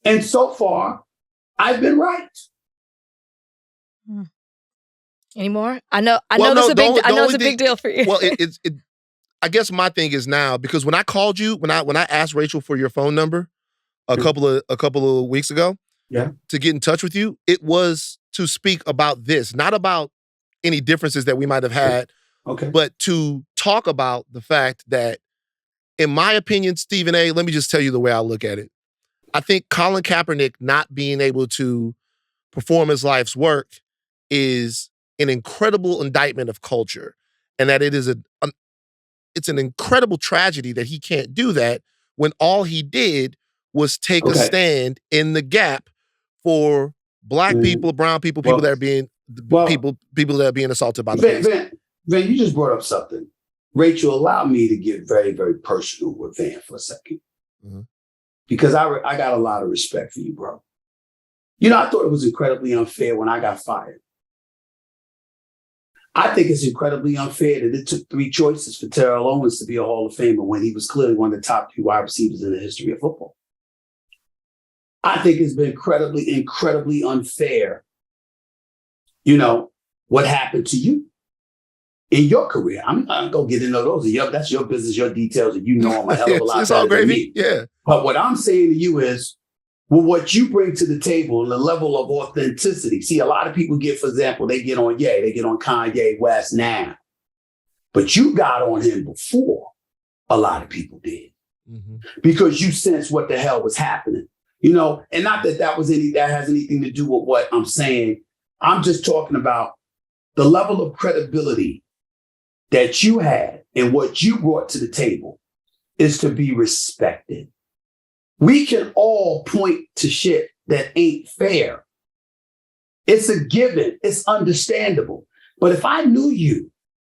And so far, I've been right. Any more? I know it's a big deal for you. Well, I guess my thing is now, because when I called you, when I asked Rachel for your phone number, a couple of weeks ago, to get in touch with you, it was to speak about this, not about any differences that we might have had, but to talk about the fact that, in my opinion, Stephen A., let me just tell you the way I look at it. I think Colin Kaepernick not being able to perform his life's work is an incredible indictment of culture, and that it is it's an incredible tragedy that he can't do that when all he did was take a stand in the gap for Black people, brown people, people that are being people that are being assaulted by the police. Van, you just brought up something. Rachel, allow me to get very, very personal with Van for a second. Because I got a lot of respect for you, bro. You know, I thought it was incredibly unfair when I got fired. I think it's incredibly unfair that it took 3 choices for Terrell Owens to be a Hall of Famer when he was clearly one of the top 2 wide receivers in the history of football. I think it's been incredibly, incredibly unfair, you know, what happened to you in your career. I'm not going to get into those. That's your business, your details, and you know them a hell of a lot it's all gravy. Yeah. But what I'm saying to you is, well, what you bring to the table and the level of authenticity. See, a lot of people get, for example, they get on Kanye West now. But you got on him before a lot of people did. Because you sensed what the hell was happening. You know, and not that that has anything to do with what I'm saying. I'm just talking about the level of credibility that you had and what you brought to the table is to be respected. We can all point to shit that ain't fair. It's a given. It's understandable. But if I knew you,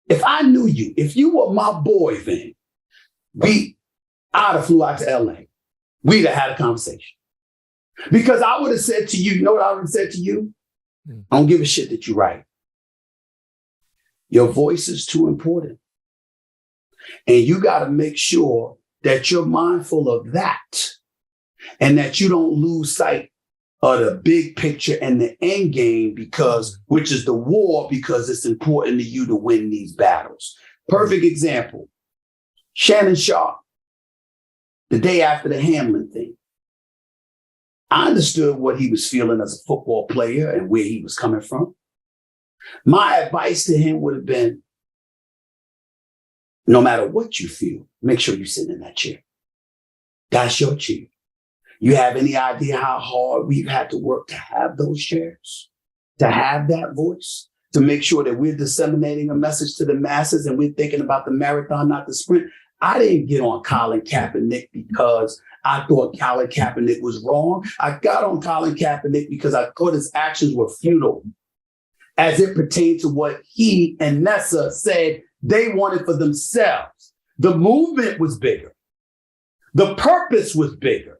if you were my boy, then I'd have flew out to LA. We'd have had a conversation. Because I would have said to you, you know what I would have said to you? I don't give a shit that you write. Your voice is too important. And you got to make sure that you're mindful of that and that you don't lose sight of the big picture and the end game which is the war, because it's important to you to win these battles. Perfect example. Shannon Sharp, the day after the Hamlin thing. I understood what he was feeling as a football player and where he was coming from. My advice to him would have been, no matter what you feel, make sure you sit in that chair. That's your chair. You have any idea how hard we've had to work to have those chairs, to have that voice, to make sure that we're disseminating a message to the masses and we're thinking about the marathon, not the sprint. I didn't get on Colin Kaepernick because I thought Colin Kaepernick was wrong. I got on Colin Kaepernick because I thought his actions were futile as it pertained to what he and Nessa said they wanted for themselves. The movement was bigger. The purpose was bigger.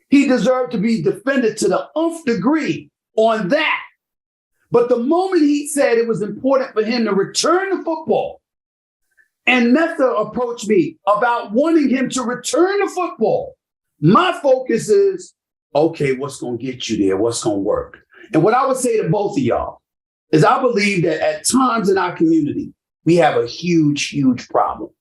He deserved to be defended to the nth degree on that. But the moment he said it was important for him to return to football, and Nessa approached me about wanting him to return to football, my focus is, okay, what's going to get you there? What's going to work? And what I would say to both of y'all is I believe that at times in our community, we have a huge, huge problem.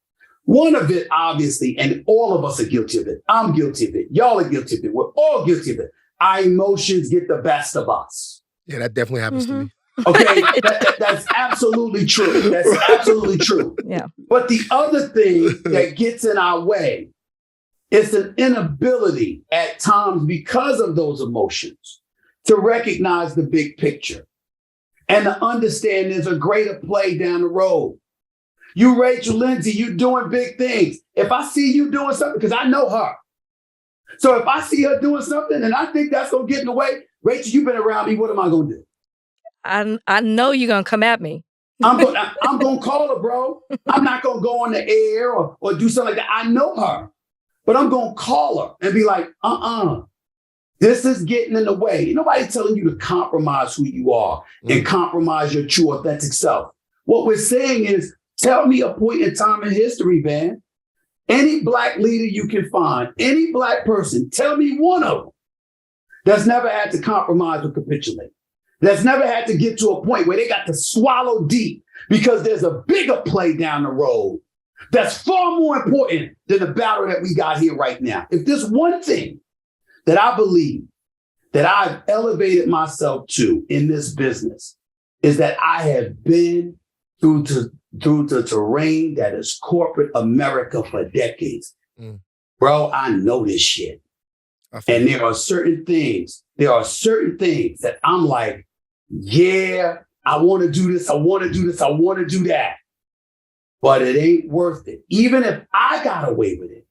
One of it, obviously, and all of us are guilty of it. I'm guilty of it. Y'all are guilty of it. We're all guilty of it. Our emotions get the best of us. Yeah, that definitely happens to me. Okay, that's absolutely true. That's absolutely true. Yeah. But the other thing that gets in our way is an inability at times, because of those emotions, to recognize the big picture and to understand there's a greater play down the road. You, Rachel, Lindsay, you doing big things. If I see you doing something, because I know her. So if I see her doing something and I think that's going to get in the way, Rachel, you've been around me. What am I going to do? I know you're going to come at me. I'm going to call her, bro. I'm not going to go on the air or do something like that. I know her, but I'm going to call her and be like, this is getting in the way. Nobody's telling you to compromise who you are and compromise your true, authentic self. What we're saying is, tell me a point in time in history, man. Any Black leader you can find, any Black person, tell me one of them that's never had to compromise or capitulate. That's never had to get to a point where they got to swallow deep because there's a bigger play down the road that's far more important than the battle that we got here right now. If there's one thing that I believe that I've elevated myself to in this business is that I have been through the terrain that is corporate America for decades. Bro, I know this shit. And there are certain things that I'm like, yeah, I want to do this. I want to do this. I want to do that. But it ain't worth it. Even if I got away with it,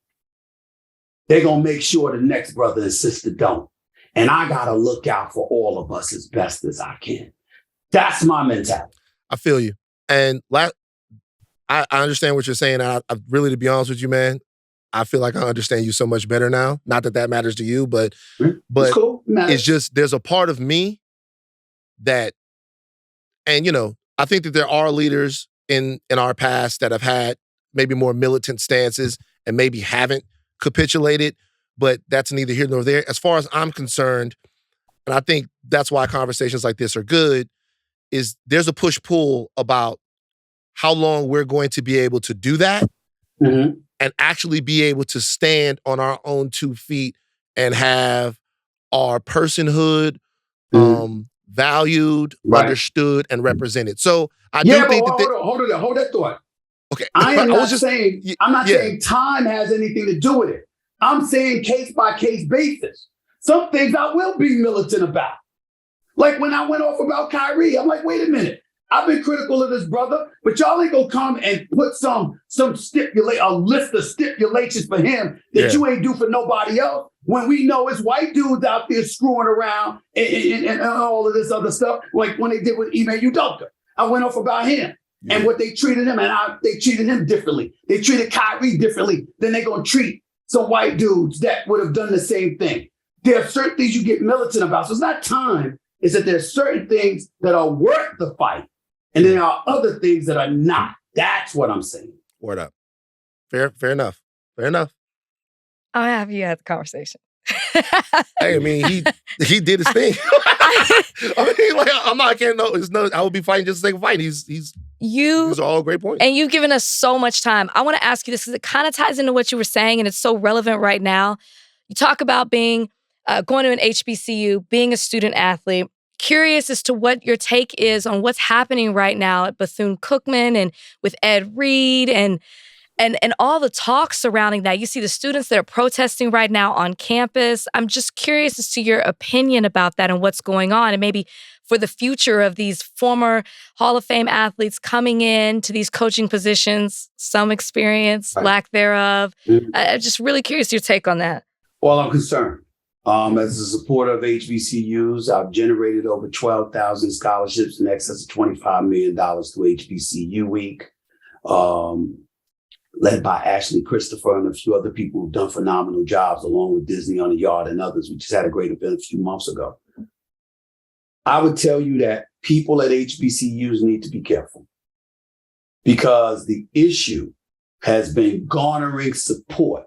they're going to make sure the next brother and sister don't. And I got to look out for all of us as best as I can. That's my mentality. I feel you. And I understand what you're saying. I really, to be honest with you, man, I feel like I understand you so much better now. Not that that matters to you, but it's cool. It's just, there's a part of me that, and you know, I think that there are leaders in our past that have had maybe more militant stances and maybe haven't capitulated, but that's neither here nor there. As far as I'm concerned, and I think that's why conversations like this are good, is there's a push-pull about how long we're going to be able to do that and actually be able to stand on our own 2 feet and have our personhood valued, understood, and represented. So I do think that... Hold that thought. Okay. I am not saying, I'm not saying time has anything to do with it. I'm saying case by case basis. Some things I will be militant about. Like when I went off about Kyrie, I'm like, wait a minute. I've been critical of this brother, but y'all ain't gonna come and put a list of stipulations for him that you ain't do for nobody else. When we know it's white dudes out there screwing around and all of this other stuff, like when they did with Ime Udoka. I went off about him and what they treated him, and they treated him differently. They treated Kyrie differently than they're gonna treat some white dudes that would have done the same thing. There are certain things you get militant about. So it's not time. It's that there's certain things that are worth the fight. And then there are other things that are not. That's what I'm saying. Word up. Fair enough. Fair enough. I'll have you have the conversation. Hey, I mean, he did his thing. I mean, like, I'm not getting I would be fighting just to say fight. These are all great points. And you've given us so much time. I want to ask you this because it kind of ties into what you were saying, and it's so relevant right now. You talk about being going to an HBCU, being a student athlete. Curious as to what your take is on what's happening right now at Bethune-Cookman and with Ed Reed and all the talk surrounding that. You see the students that are protesting right now on campus. I'm just curious as to your opinion about that and what's going on, and maybe for the future of these former Hall of Fame athletes coming in to these coaching positions, some experience, lack thereof. I'm just really curious your take on that. Well, I'm concerned. As a supporter of HBCUs, I've generated over 12,000 scholarships in excess of $25 million through HBCU Week, led by Ashleigh, Christopher, and a few other people who've done phenomenal jobs, along with Disney on the Yard and others. We just had a great event a few months ago. I would tell you that people at HBCUs need to be careful because the issue has been garnering support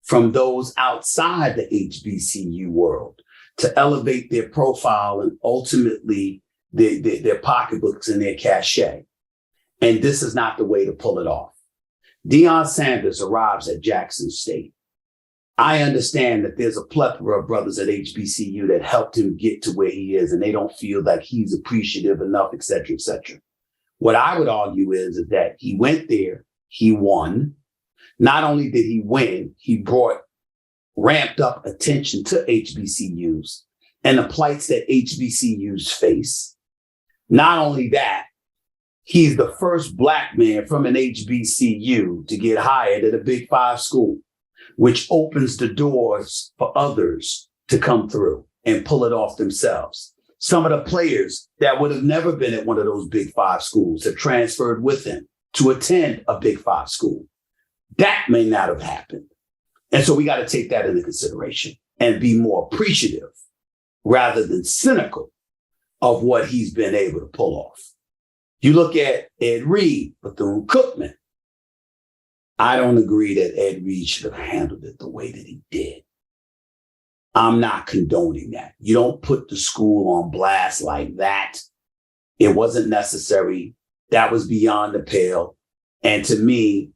from those outside the HBCU world to elevate their profile and ultimately their pocketbooks and their cachet. And this is not the way to pull it off. Deion Sanders arrives at Jackson State. I understand that there's a plethora of brothers at HBCU that helped him get to where he is, and they don't feel like he's appreciative enough, et cetera, et cetera. What I would argue is that he went there, he won. Not only did he win, he brought ramped up attention to HBCUs and the plights that HBCUs face. Not only that, he's the first Black man from an HBCU to get hired at a Big Five school, which opens the doors for others to come through and pull it off themselves. Some of the players that would have never been at one of those Big Five schools have transferred with him to attend a Big Five school. That may not have happened. And so we got to take that into consideration and be more appreciative rather than cynical of what he's been able to pull off. You look at Ed Reed, Bethune-Cookman. I don't agree that Ed Reed should have handled it the way that he did. I'm not condoning that. You don't put the school on blast like that. It wasn't necessary. That was beyond the pale. And to me,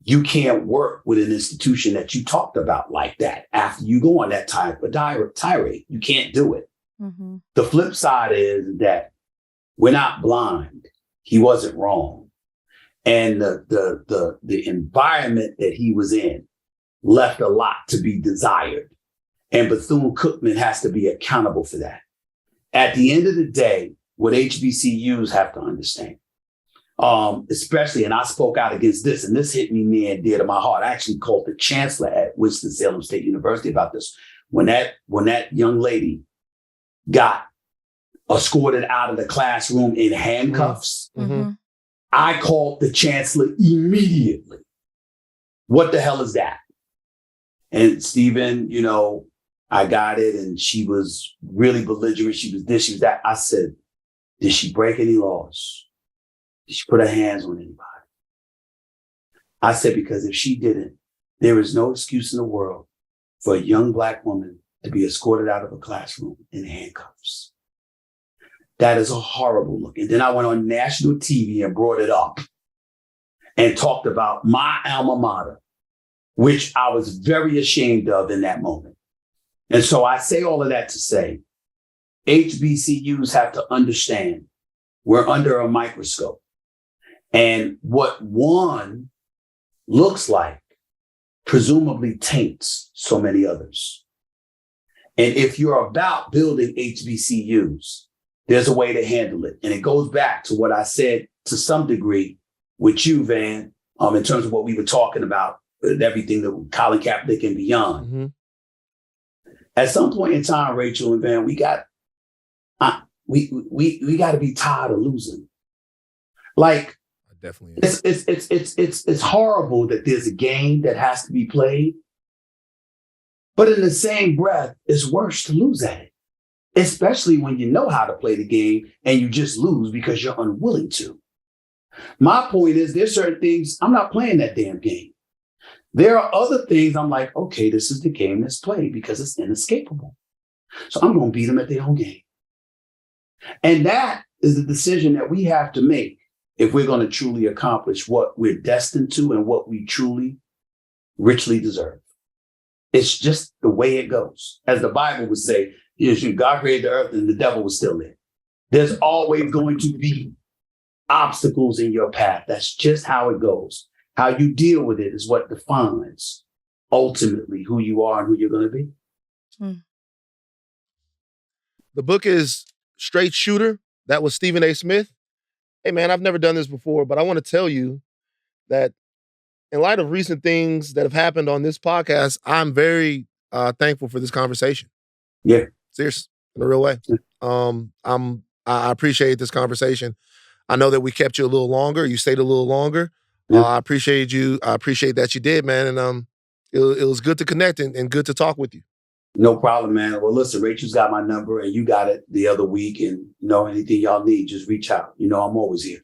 you can't work with an institution that you talked about like that after you go on that type of tirade. You can't do it. Mm-hmm. The flip side is that we're not blind. He wasn't wrong. And the environment that he was in left a lot to be desired. And Bethune-Cookman has to be accountable for that. At the end of the day, what HBCUs have to understand, especially, and I spoke out against this, and this hit me near and dear to my heart. I actually called the chancellor at Winston-Salem State University about this. When that young lady got escorted out of the classroom in handcuffs, Mm-hmm. I called the chancellor immediately. What the hell is that? And Stephen, I got it, and she was really belligerent. She was this, she was that. I said, did she break any laws? Did she put her hands on anybody? I said, because if she didn't, there is no excuse in the world for a young Black woman to be escorted out of a classroom in handcuffs. That is a horrible look. And then I went on national TV and brought it up and talked about my alma mater, which I was very ashamed of in that moment. And so I say all of that to say, HBCUs have to understand we're under a microscope. And what one looks like presumably taints so many others. And if you're about building HBCUs, there's a way to handle it. And it goes back to what I said to some degree with you, Van, in terms of what we were talking about, everything that Colin Kaepernick and beyond. Mm-hmm. At some point in time, Rachel and Van, we got to be tired of losing. Like, definitely it's horrible that there's a game that has to be played, but in the same breath, it's worse to lose at it, especially when you know how to play the game and you just lose because you're unwilling to. My point is, there's certain things I'm not playing that damn game. There are other things I'm like, okay, this is the game that's played because it's inescapable. So I'm going to beat them at their own game. And that is the decision that we have to make if we're going to truly accomplish what we're destined to and what we truly, richly deserve. It's just the way it goes. As the Bible would say, God created the earth and the devil was still there. There's always going to be obstacles in your path. That's just how it goes. How you deal with it is what defines ultimately who you are and who you're going to be. Mm. The book is Straight Shooter. That was Stephen A. Smith. Hey, man, I've never done this before, but I want to tell you that in light of recent things that have happened on this podcast, I'm very thankful for this conversation. Yeah. Serious, in a real way. I appreciate this conversation. I know that we kept you a little longer. You stayed a little longer. Yeah. I appreciate you. I appreciate that you did, man. And it was good to connect and good to talk with you. No problem, man. Well, listen, Rachel's got my number and you got it the other week. And anything y'all need, just reach out. I'm always here.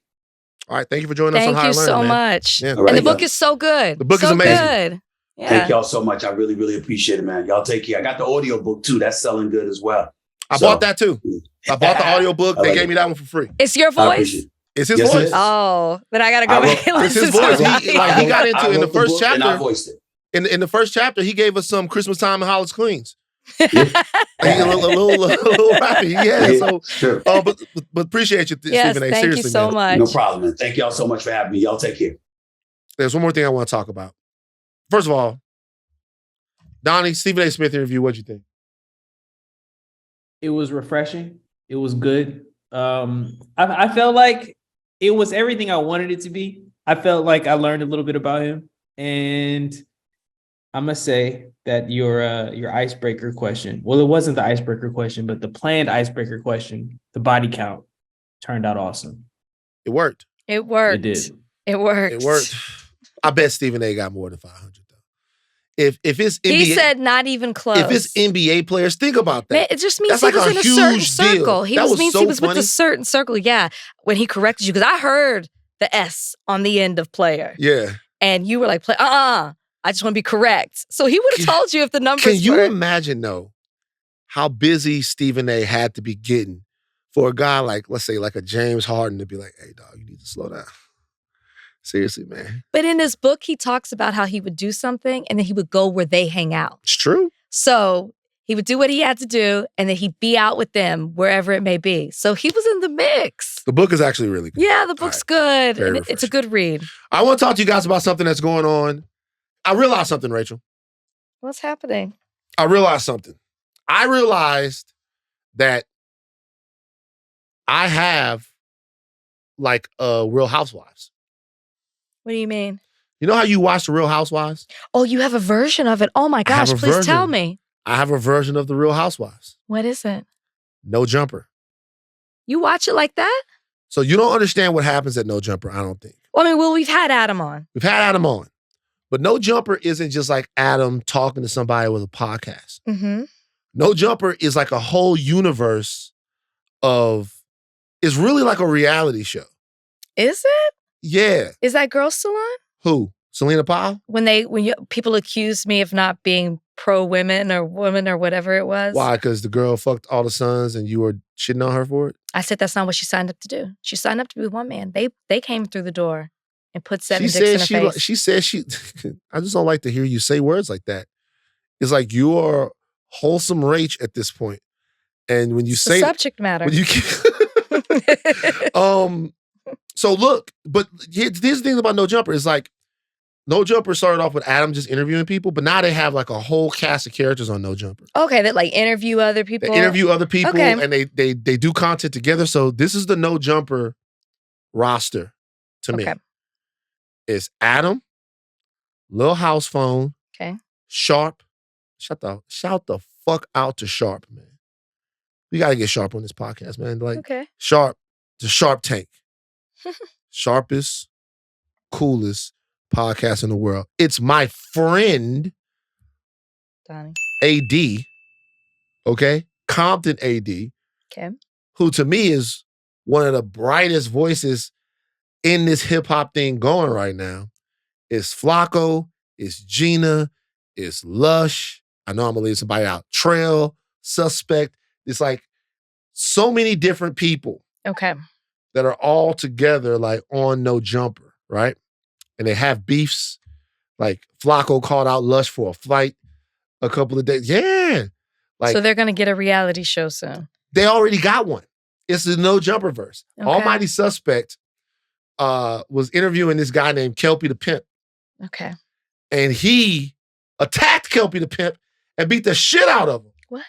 All right. Thank you for joining us on Higher Thank you Learning, so man. much. Yeah. All right, And the book is so good. The book so is amazing. Good. Yeah. Thank y'all so much. I really, really appreciate it, man. Y'all take care. I got the audio book too. That's selling good as well. I bought that too. I bought the audio book. They gave me that one for free. It's your I voice? appreciate it. It's his Yes, it voice. is. Oh, then I got to go back and It's listen his to voice. it. He got into I in the wrote first book and I chapter. voiced it. In the first chapter, he gave us some Christmas time in Hollis Queens. Yeah. A little rappy. Yeah. So, Sure. but appreciate you, Yes, Stephen A. thank Seriously, you so man. much. No problem, man. Thank y'all so much for having me. Y'all take care. There's one more thing I want to talk about. First of all, Donnie, Stephen A. Smith interview. What'd you think? It was refreshing. It was good. I felt like it was everything I wanted it to be. I felt like I learned a little bit about him, and I must say that your icebreaker question. Well, it wasn't the icebreaker question, but the planned icebreaker question, the body count, turned out awesome. It worked. It worked. It did. It worked. It worked. I bet Stephen A. got more than 500 though. If it's NBA, He said not even close. if it's NBA players, think about that. Man, it just means That's he like was a in a certain huge deal. circle. He That was was means so he was with funny. a certain circle. Yeah, when he corrected you, because I heard the S on the end of player, Yeah. and you were like, I just want to be correct. So he would have told you if the numbers Can you were. imagine though how busy Stephen A. had to be getting for a guy like, let's say, like a James Harden to be like, "Hey, dog, you need to slow down." Seriously, man. But in his book, he talks about how he would do something and then he would go where they hang out. It's true. So he would do what he had to do and then he'd be out with them wherever it may be. So he was in the mix. The book is actually really good. Yeah, the book's good. Very And it's a good read. I want to talk to you guys about something that's going on. I realized something, Rachel. What's happening? I realized something. I realized that I have like Real Housewives. What do you mean? You know how you watch the Real Housewives? Oh, you have a version of it. Oh my gosh, have a please tell version. me. I have a version of the Real Housewives. What is it? No Jumper. You watch it like that? So you don't understand what happens at No Jumper, I don't think. Well, I mean, we've had Adam on. We've had Adam on. But No Jumper isn't just like Adam talking to somebody with a podcast. Mm-hmm. No Jumper is like a whole universe of, it's really like a reality show. Is it? Yeah. Is that girl still on? Who? Selena Powell? When people accused me of not being pro women or whatever it was. Why? Because the girl fucked all the sons and you were shitting on her for it? I said that's not what she signed up to do. She signed up to be with one man. They came through the door and put 7 dicks in her face. She said I just don't like to hear you say words like that. It's like you are wholesome rage at this point. And when you It's say the subject matter. when you so look, but here's the thing about No Jumper is like No Jumper started off with Adam just interviewing people, but now they have like a whole cast of characters on No Jumper. Okay, that like interview other people. They interview other people Okay. and they do content together. So this is the No Jumper roster to me. Okay. It's Adam, Lil House Phone, Okay. Sharp. Shout the fuck out to Sharp, man. We gotta get Sharp on this podcast, man. Like Okay. Sharp, the Sharp Tank. Sharpest, coolest podcast in the world. It's my friend, Donnie. AD, okay? Compton AD, Okay. who to me is one of the brightest voices in this hip-hop thing going right now. It's Flacco, it's Gina, it's Lush. I know I'm gonna leave somebody out. Trail, Suspect. It's like so many different people Okay. that are all together like on No Jumper, right? And they have beefs. Like Flacco called out Lush for a fight a couple of days. Yeah. Like So they're gonna get a reality show soon. they already got one. It's the No Jumperverse. Okay. Almighty Suspect was interviewing this guy named Kelpie the Pimp. Okay. And he attacked Kelpie the Pimp and beat the shit out of him What?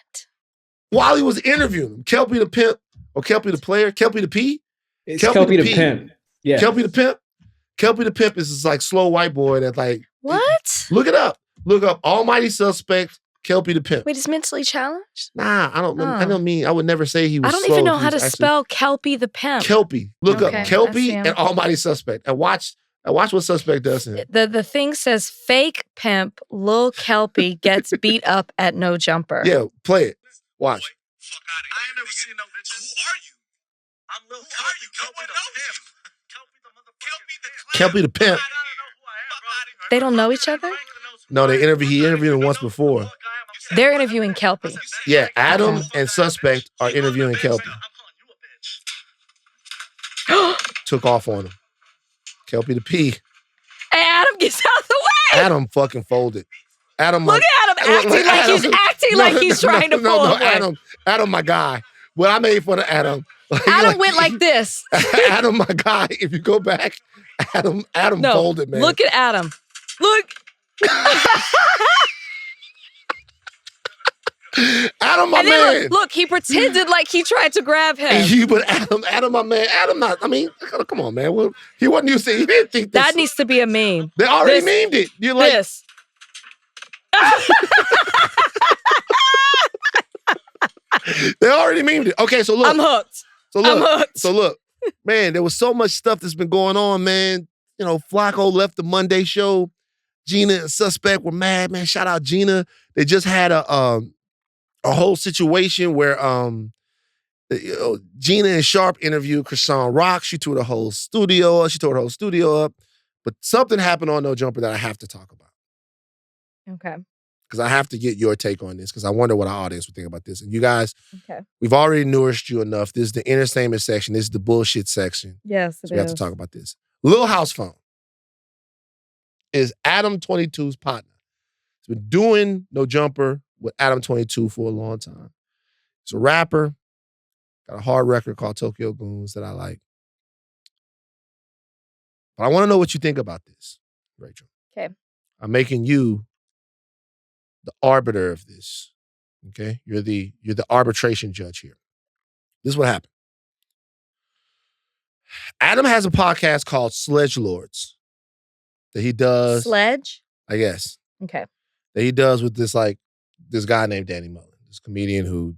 while he was interviewing him. Kelpie the Pimp, or Kelpie the Player, Kelpie the P? It's Kelpie the Pimp. Yeah. Kelpie the Pimp? Kelpie the Pimp is this like slow white boy that like, What? look it up. Look up Almighty Suspect, Kelpie the Pimp. Wait, he's mentally challenged? Nah, I Oh. don't mean, I would never say he was I don't slow. even know He how to was actually- spell Kelpie the Pimp. Kelpie. Look Okay, up I Kelpie see him. and Almighty Suspect and watch what Suspect does to him. The thing says fake pimp Lil Kelpie gets beat up at No Jumper. Yeah, play it. Watch. I ain't never seen no bitches. Who are you? I'm Lil Kelpie, Kelpie the Pimp. Kelpie the Pimp. They don't know each other? No, he interviewed him once before. They're interviewing Kelpie. Yeah, Adam and Suspect are interviewing Kelpie. Took off on him. Kelpie the P. Hey, Adam gets out of the way. Adam fucking folded. Adam, Look at him acting like he's trying to pull him. Adam, my guy. Well, I made fun of Adam. Adam went like this. Adam, my guy. If you go back, Adam No, folded, man. look at Adam. Look. Adam, my And then man. look, he pretended like he tried to grab him. And you, but Adam, my man. Adam, not. I mean, come on, man. Well, he wasn't used to. He didn't think this. That needs to be a meme. They already this- memed it. You're like, This. they already memed it. Okay, so look. I'm hooked. I'm hooked. So look, man, there was so much stuff that's been going on, man. You know, Flacco left the Monday show. Gina and Suspect were mad, man. Shout out Gina. They just had a whole situation where Gina and Sharp interviewed Krishan Rock. She tore her whole studio up. But something happened on No Jumper that I have to talk about. Okay. Because I have to get your take on this, because I wonder what our audience would think about this. And you guys, Okay. we've already nourished you enough. This is the entertainment section. This is the bullshit section. Yes, it So we have to talk about this. Lil House Phone. is Adam 22's partner. He's been doing No Jumper with Adam 22 for a long time. He's a rapper, got a hard record called Tokyo Goons that I like. But I want to know what you think about this, Rachel. Okay. I'm making you the arbiter of this. Okay? You're the arbitration judge here. This is what happened. Adam has a podcast called Sledge Lords that he does. Sledge? I guess. Okay. That he does with this guy named Danny Mullen, this comedian who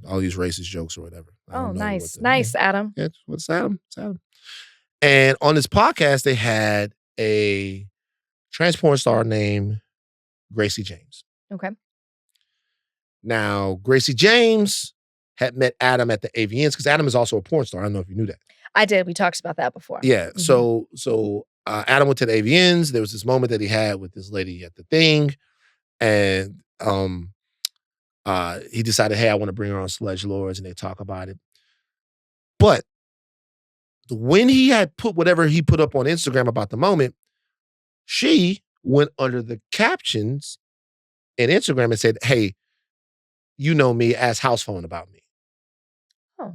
all these racist jokes or whatever. Oh, nice. Nice, Adam. Yeah, what's Adam? It's Adam. And on this podcast, they had a trans porn star named Gracie James. Okay. Now, Gracie James had met Adam at the AVNs because Adam is also a porn star. I don't know if you knew that. I did. We talked about that before. Yeah. Mm-hmm. So Adam went to the AVNs. There was this moment that he had with this lady at the thing. And he decided, hey, I want to bring her on Sledge Lords, and they talk about it. But when he had put whatever he put up on Instagram about the moment, she went under the captions in Instagram and said, hey, you know me, as House Phone about me. Oh.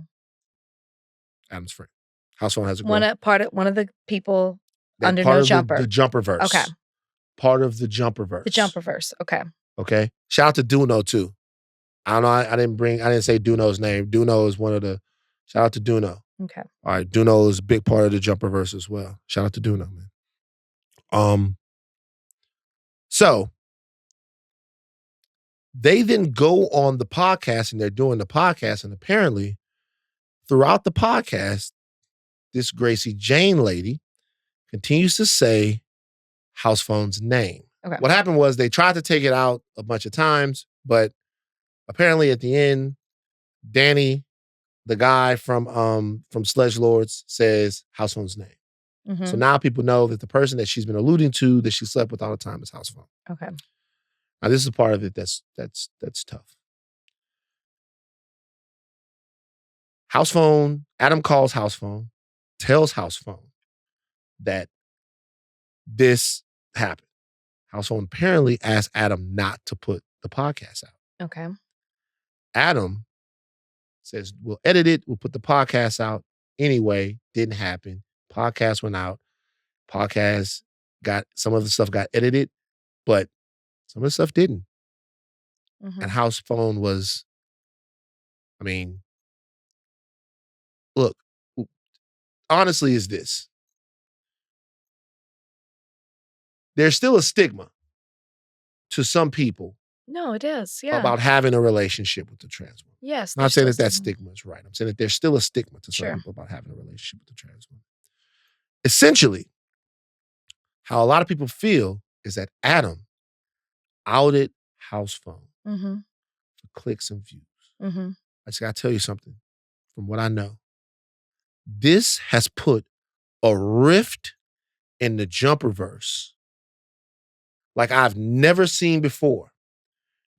Adam's friend. House Phone has a girl. One of the people under No Jumper. The Jumperverse. Okay. Part of the Jumperverse. The Jumperverse. Okay. Okay. Shout out to Duno too. I don't know. I didn't say Duno's name. Duno is one of the. Shout out to Duno. Okay. All right. Duno is a big part of the Jumperverse as well. Shout out to Duno, man. So they then go on the podcast and they're doing the podcast, and apparently throughout the podcast, this Gracie Jane lady continues to say House Phone's name. Okay. What happened was they tried to take it out a bunch of times, but apparently at the end, Danny, the guy from Sledge Lords, says House Phone's name. Mm-hmm. So now people know that the person that she's been alluding to that she slept with all the time is House Phone. Okay. Now this is a part of it that's tough. House Phone, Adam calls House Phone, tells House Phone that this happened. House Phone apparently asked Adam not to put the podcast out. Okay. Adam says, we'll edit it, we'll put the podcast out. Anyway, didn't happen. Podcast went out. Podcast some of the stuff got edited, but some of the stuff didn't. Mm-hmm. And House Phone was, look, honestly is this. There's still a stigma to some people. No, it is. Yeah. About having a relationship with the trans woman. Yes. I'm not saying that stigma is right. I'm saying that there's still a stigma to some people about having a relationship with the trans woman. Essentially, how a lot of people feel is that Adam outed House Phone for clicks and views. Mm-hmm. I just got to tell you something from what I know. This has put a rift in the Jumperverse like I've never seen before.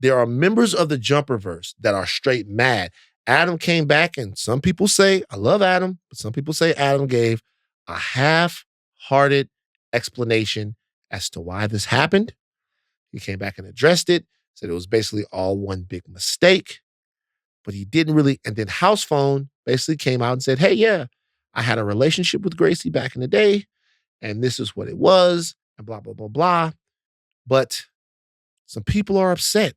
There are members of the Jumperverse that are straight mad. Adam came back, and some people say, I love Adam, but some people say Adam gave a half-hearted explanation as to why this happened. He came back and addressed it, said it was basically all one big mistake, but he didn't really. And then House Phone basically came out and said, hey, yeah, I had a relationship with Gracie back in the day, and this is what it was, and blah, blah, blah, blah. But some people are upset.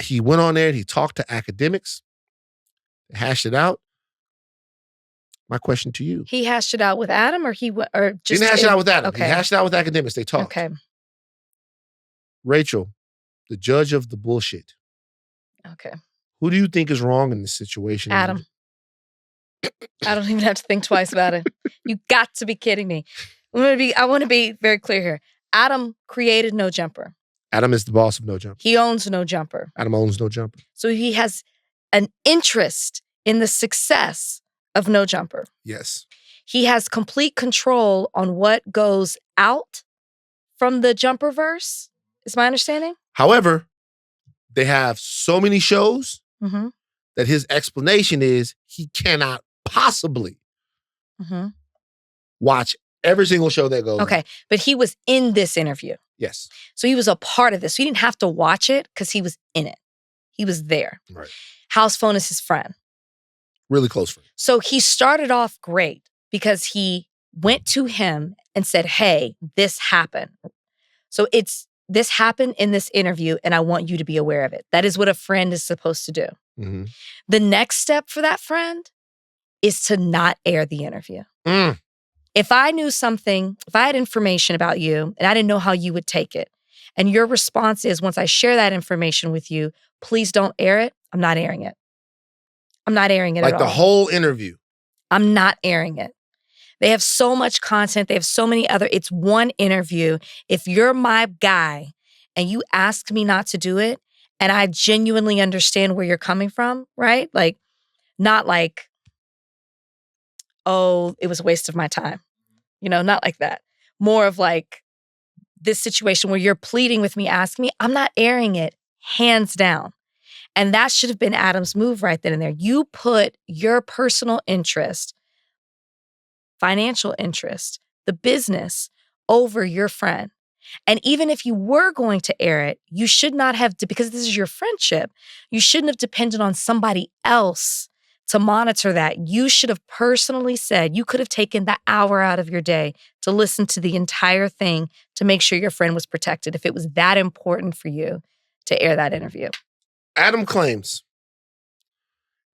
He went on there and he talked to academics, hashed it out. My question to you. He hashed it out with Adam or just... He didn't hash it out with Adam. Okay. He hashed it out with academics. They talked. Okay. Rachel, the judge of the bullshit. Okay. Who do you think is wrong in this situation? Adam. I don't even have to think twice about it. You got to be kidding me. I want to be very clear here. Adam created No Jumper. Adam is the boss of No Jumper. He owns No Jumper. Adam owns No Jumper. So he has an interest in the success of No Jumper. Yes. He has complete control on what goes out from the Jumperverse, is my understanding. However, they have so many shows that his explanation is he cannot possibly watch Every single show that goes. Okay. On. But he was in this interview. Yes. So he was a part of this. So he didn't have to watch it because he was in it. He was there. Right. House phone is his friend. Really close friend. So he started off great because he went to him and said, hey, this happened. So this happened in this interview and I want you to be aware of it. That is what a friend is supposed to do. Mm-hmm. The next step for that friend is to not air the interview. Mm. If I knew something, if I had information about you and I didn't know how you would take it, and your response is, once I share that information with you, please don't air it, I'm not airing it. I'm not airing it at all. Like the whole interview. I'm not airing it. They have so much content. They have so many it's one interview. If you're my guy and you ask me not to do it, and I genuinely understand where you're coming from, right? Like, not like, oh, it was a waste of my time. Not like that. More of like this situation where you're pleading with me, asking me, I'm not airing it, hands down. And that should have been Adam's move right then and there. You put your personal interest, financial interest, the business over your friend. And even if you were going to air it, you should not have to, because this is your friendship, you shouldn't have depended on somebody else to monitor that. You should have personally said, you could have taken the hour out of your day to listen to the entire thing to make sure your friend was protected if it was that important for you to air that interview. Adam claims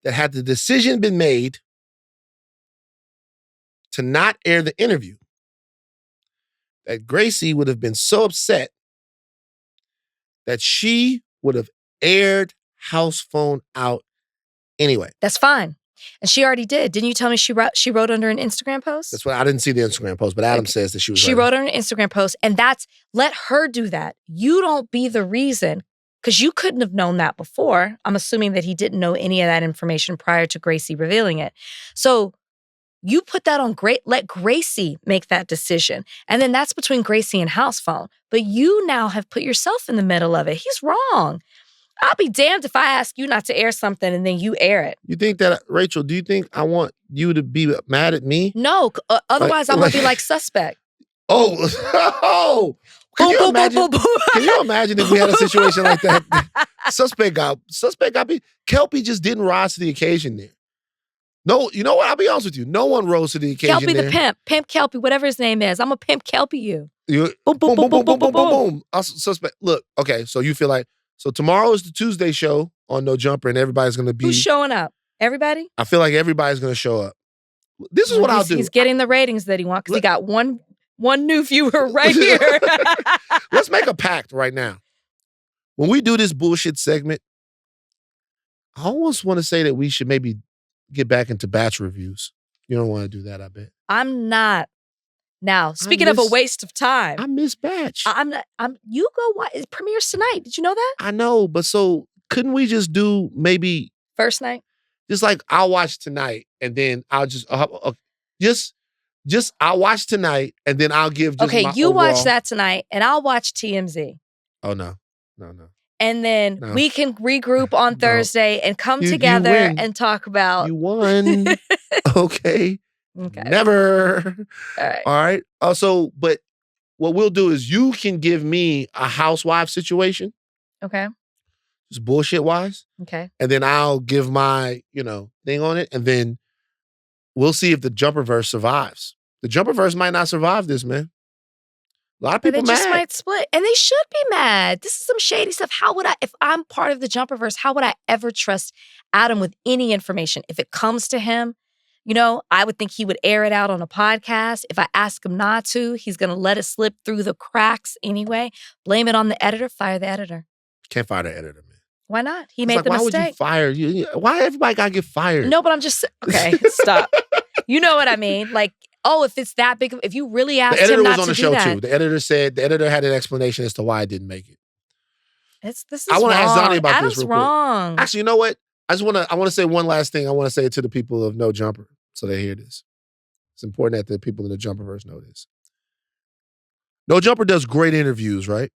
that had the decision been made to not air the interview, that Gracie would have been so upset that she would have aired House Phone out anyway. That's fine. And she already did. Didn't you tell me she wrote under an Instagram post? That's what I didn't see the Instagram post, but Adam says that she wrote under an Instagram post, and let her do that. You don't be the reason, because you couldn't have known that before. I'm assuming that he didn't know any of that information prior to Gracie revealing it. So you put that on let Gracie make that decision. And then that's between Gracie and House Phone. But you now have put yourself in the middle of it. He's wrong. I'll be damned if I ask you not to air something and then you air it. You think that, Rachel, do you think I want you to be mad at me? No, otherwise I'm going to be like suspect. Oh, Can you imagine if we had a situation like that? Suspect got beat. Kelpie just didn't rise to the occasion there. No, you know what? I'll be honest with you. No one rose to the occasion Kelpie there. the pimp Kelpie, whatever his name is. I'm a pimp Kelpie you. Boom, boom, boom, boom, boom, boom, boom. Suspect. Look, okay, so you feel like, so tomorrow is the Tuesday show on No Jumper and everybody's going to be. Who's showing up? Everybody? I feel like everybody's going to show up. This is what I'll do. He's getting the ratings that he wants because he got one new viewer right here. Let's make a pact right now. When we do this bullshit segment, I almost want to say that we should maybe get back into batch reviews. You don't want to do that, I bet. I'm not. Now, speaking of a waste of time. I miss batch. You go watch. It premieres tonight. Did you know that? I know, but so couldn't we just do maybe first night? Just like I'll watch tonight and then I'll just I'll watch tonight and then I'll give just my you overall. Watch that tonight and I'll watch TMZ. Oh no. And then we can regroup on Thursday and come together and talk about. You won. Okay. Never. All right. Also, but what we'll do is you can give me a housewife situation. Okay. Just bullshit wise. Okay. And then I'll give my, thing on it. And then we'll see if the Jumperverse survives. The Jumperverse might not survive this, man. A lot of people they just might split. And they should be mad. This is some shady stuff. If I'm part of the Jumperverse, how would I ever trust Adam with any information? If it comes to him, I would think he would air it out on a podcast. If I ask him not to, he's going to let it slip through the cracks anyway. Blame it on the editor. Fire the editor. Can't fire the editor, man. Why not? He made the why mistake. Why would you fire you? Why everybody got to get fired? No, but I'm just, okay, stop. You know what I mean? Like, if it's that big, if you really asked him not to do that. The editor was on the show too. The editor had an explanation as to why it didn't make it. This is I want to ask Donnie about Adam's this real quick. Wrong. Actually, you know what? I want to say one last thing. I want to say it to the people of No Jumper so they hear this. It's important that the people in the Jumperverse know this. No Jumper does great interviews, right?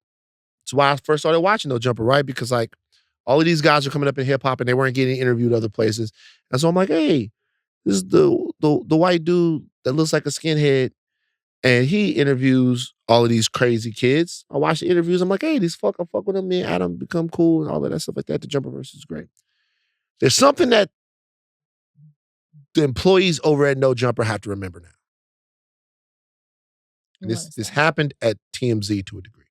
That's why I first started watching No Jumper, right? Because all of these guys are coming up in hip hop and they weren't getting interviewed other places. And so I'm like, hey, this is the white dude that looks like a skinhead And he interviews all of these crazy kids. I watch the interviews. I'm like, hey, I fuck with them. Me and Adam become cool and all of that stuff like that. The Jumperverse is great. There's something that the employees over at No Jumper have to remember now. And this happened at TMZ to a degree.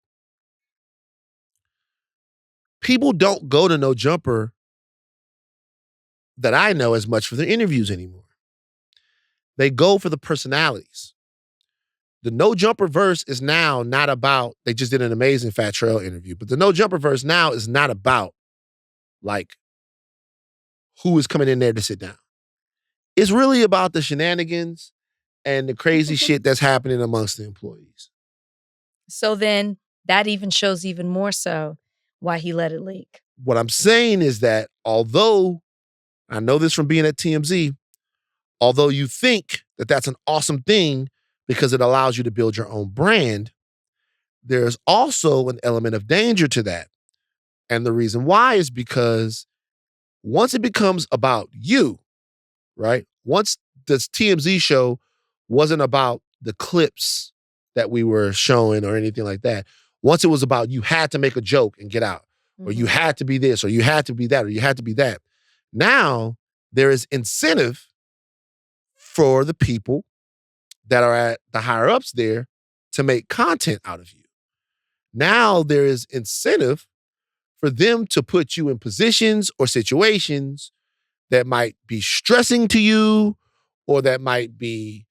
People don't go to No Jumper that I know as much for their interviews anymore. They go for the personalities. The No Jumperverse is now not about, they just did an amazing Fat Trail interview, but the No Jumperverse now is not about like who is coming in there to sit down. It's really about the shenanigans and the crazy shit that's happening amongst the employees. So then that even shows even more so why he let it leak. What I'm saying is that although, I know this from being at TMZ, although you think that that's an awesome thing because it allows you to build your own brand, there's also an element of danger to that. And the reason why is because once it becomes about you, right? Once this TMZ show wasn't about the clips that we were showing or anything like that. Once it was about you had to make a joke and get out, or you had to be this, or you had to be that, or you had to be that. Now there is incentive for the people that are at the higher ups there to make content out of you. Now there is incentive for them to put you in positions or situations that might be stressing to you or that might be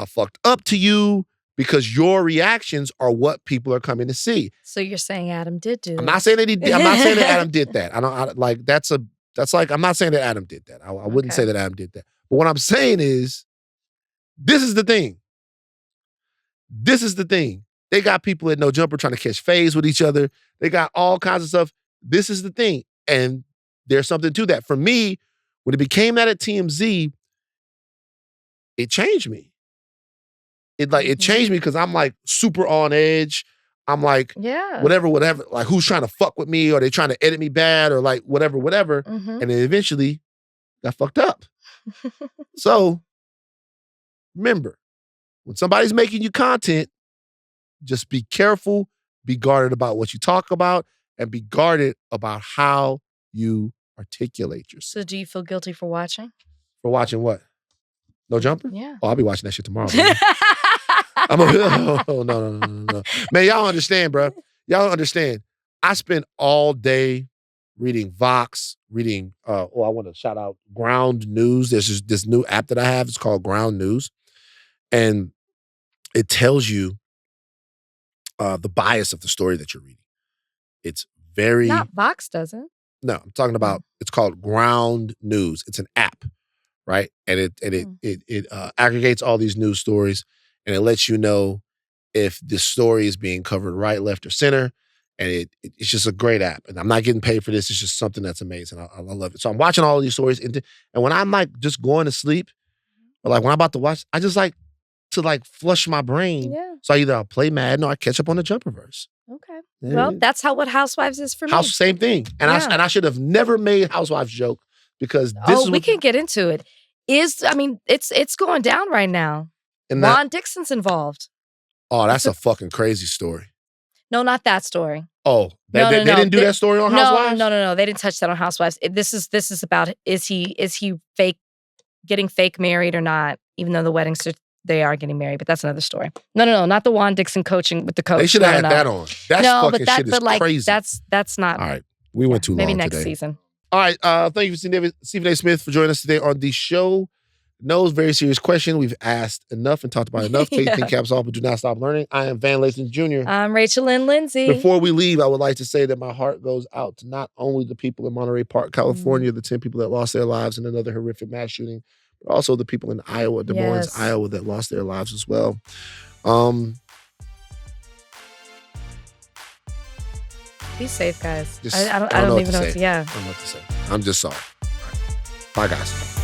fucked up to you because your reactions are what people are coming to see. So you're saying Adam did do I'm not saying that he did. I'm not saying that Adam did that. I'm not saying that Adam did that. I wouldn't say that Adam did that. But what I'm saying is, this is the thing. This is the thing. They got people at No Jumper trying to catch phase with each other. They got all kinds of stuff. This is the thing. And there's something to that. For me, when it became that at TMZ, it changed me. It changed me because I'm like super on edge. I'm like, whatever, like who's trying to fuck with me or they trying to edit me bad or like whatever. And then eventually got fucked up. So remember, when somebody's making you content, just be careful, be guarded about what you talk about, and be guarded about how you articulate yourself. So do you feel guilty for watching? For watching what? No Jumper? Yeah. Oh, I'll be watching that shit tomorrow. No. Man, y'all understand, bro. Y'all don't understand. I spend all day reading Vox, reading, I want to shout out Ground News. There's this new app that I have. It's called Ground News. And it tells you the bias of the story that you're reading. It's very... Not Vox doesn't. No, I'm talking about, it's called Ground News. It's an app, right? And it aggregates all these news stories and it lets you know if this story is being covered right, left, or center. And it's just a great app. And I'm not getting paid for this. It's just something that's amazing. I love it. So I'm watching all of these stories. And when I'm like just going to sleep, or like when I'm about to watch, I just like to like flush my brain. Yeah. So either I'll play Madden or I catch up on the Jumperverse. Okay. Yeah. Well, that's what Housewives is for me. Same thing. And I should have never made Housewives joke because this is we can get into it. It's going down right now. And Ron Dixon's involved. Oh, that's a fucking crazy story. No, not that story. Oh, they didn't do that story on Housewives? No. They didn't touch that on Housewives. This is about is he fake getting fake married or not? Even though the weddings they are getting married, but that's another story. No, not the Juan Dixon coaching with the coach. They should have had that on. Shit is crazy. That's not. All right, we went too long. Maybe next today. season. All right, thank you for Stephen A. Smith for joining us today on the show. No, very serious question. We've asked enough and talked about enough. Take your caps off, but do not stop learning. I am Van Lathan Jr. I'm Rachel Lynn Lindsay. Before we leave, I would like to say that my heart goes out to not only the people in Monterey Park, California, the 10 people that lost their lives in another horrific mass shooting, but also the people in Iowa, Des Moines, Iowa, that lost their lives as well. Be safe, guys. Just, I don't even know what to say. I don't know what to say. I'm just sorry. All right. Bye, guys.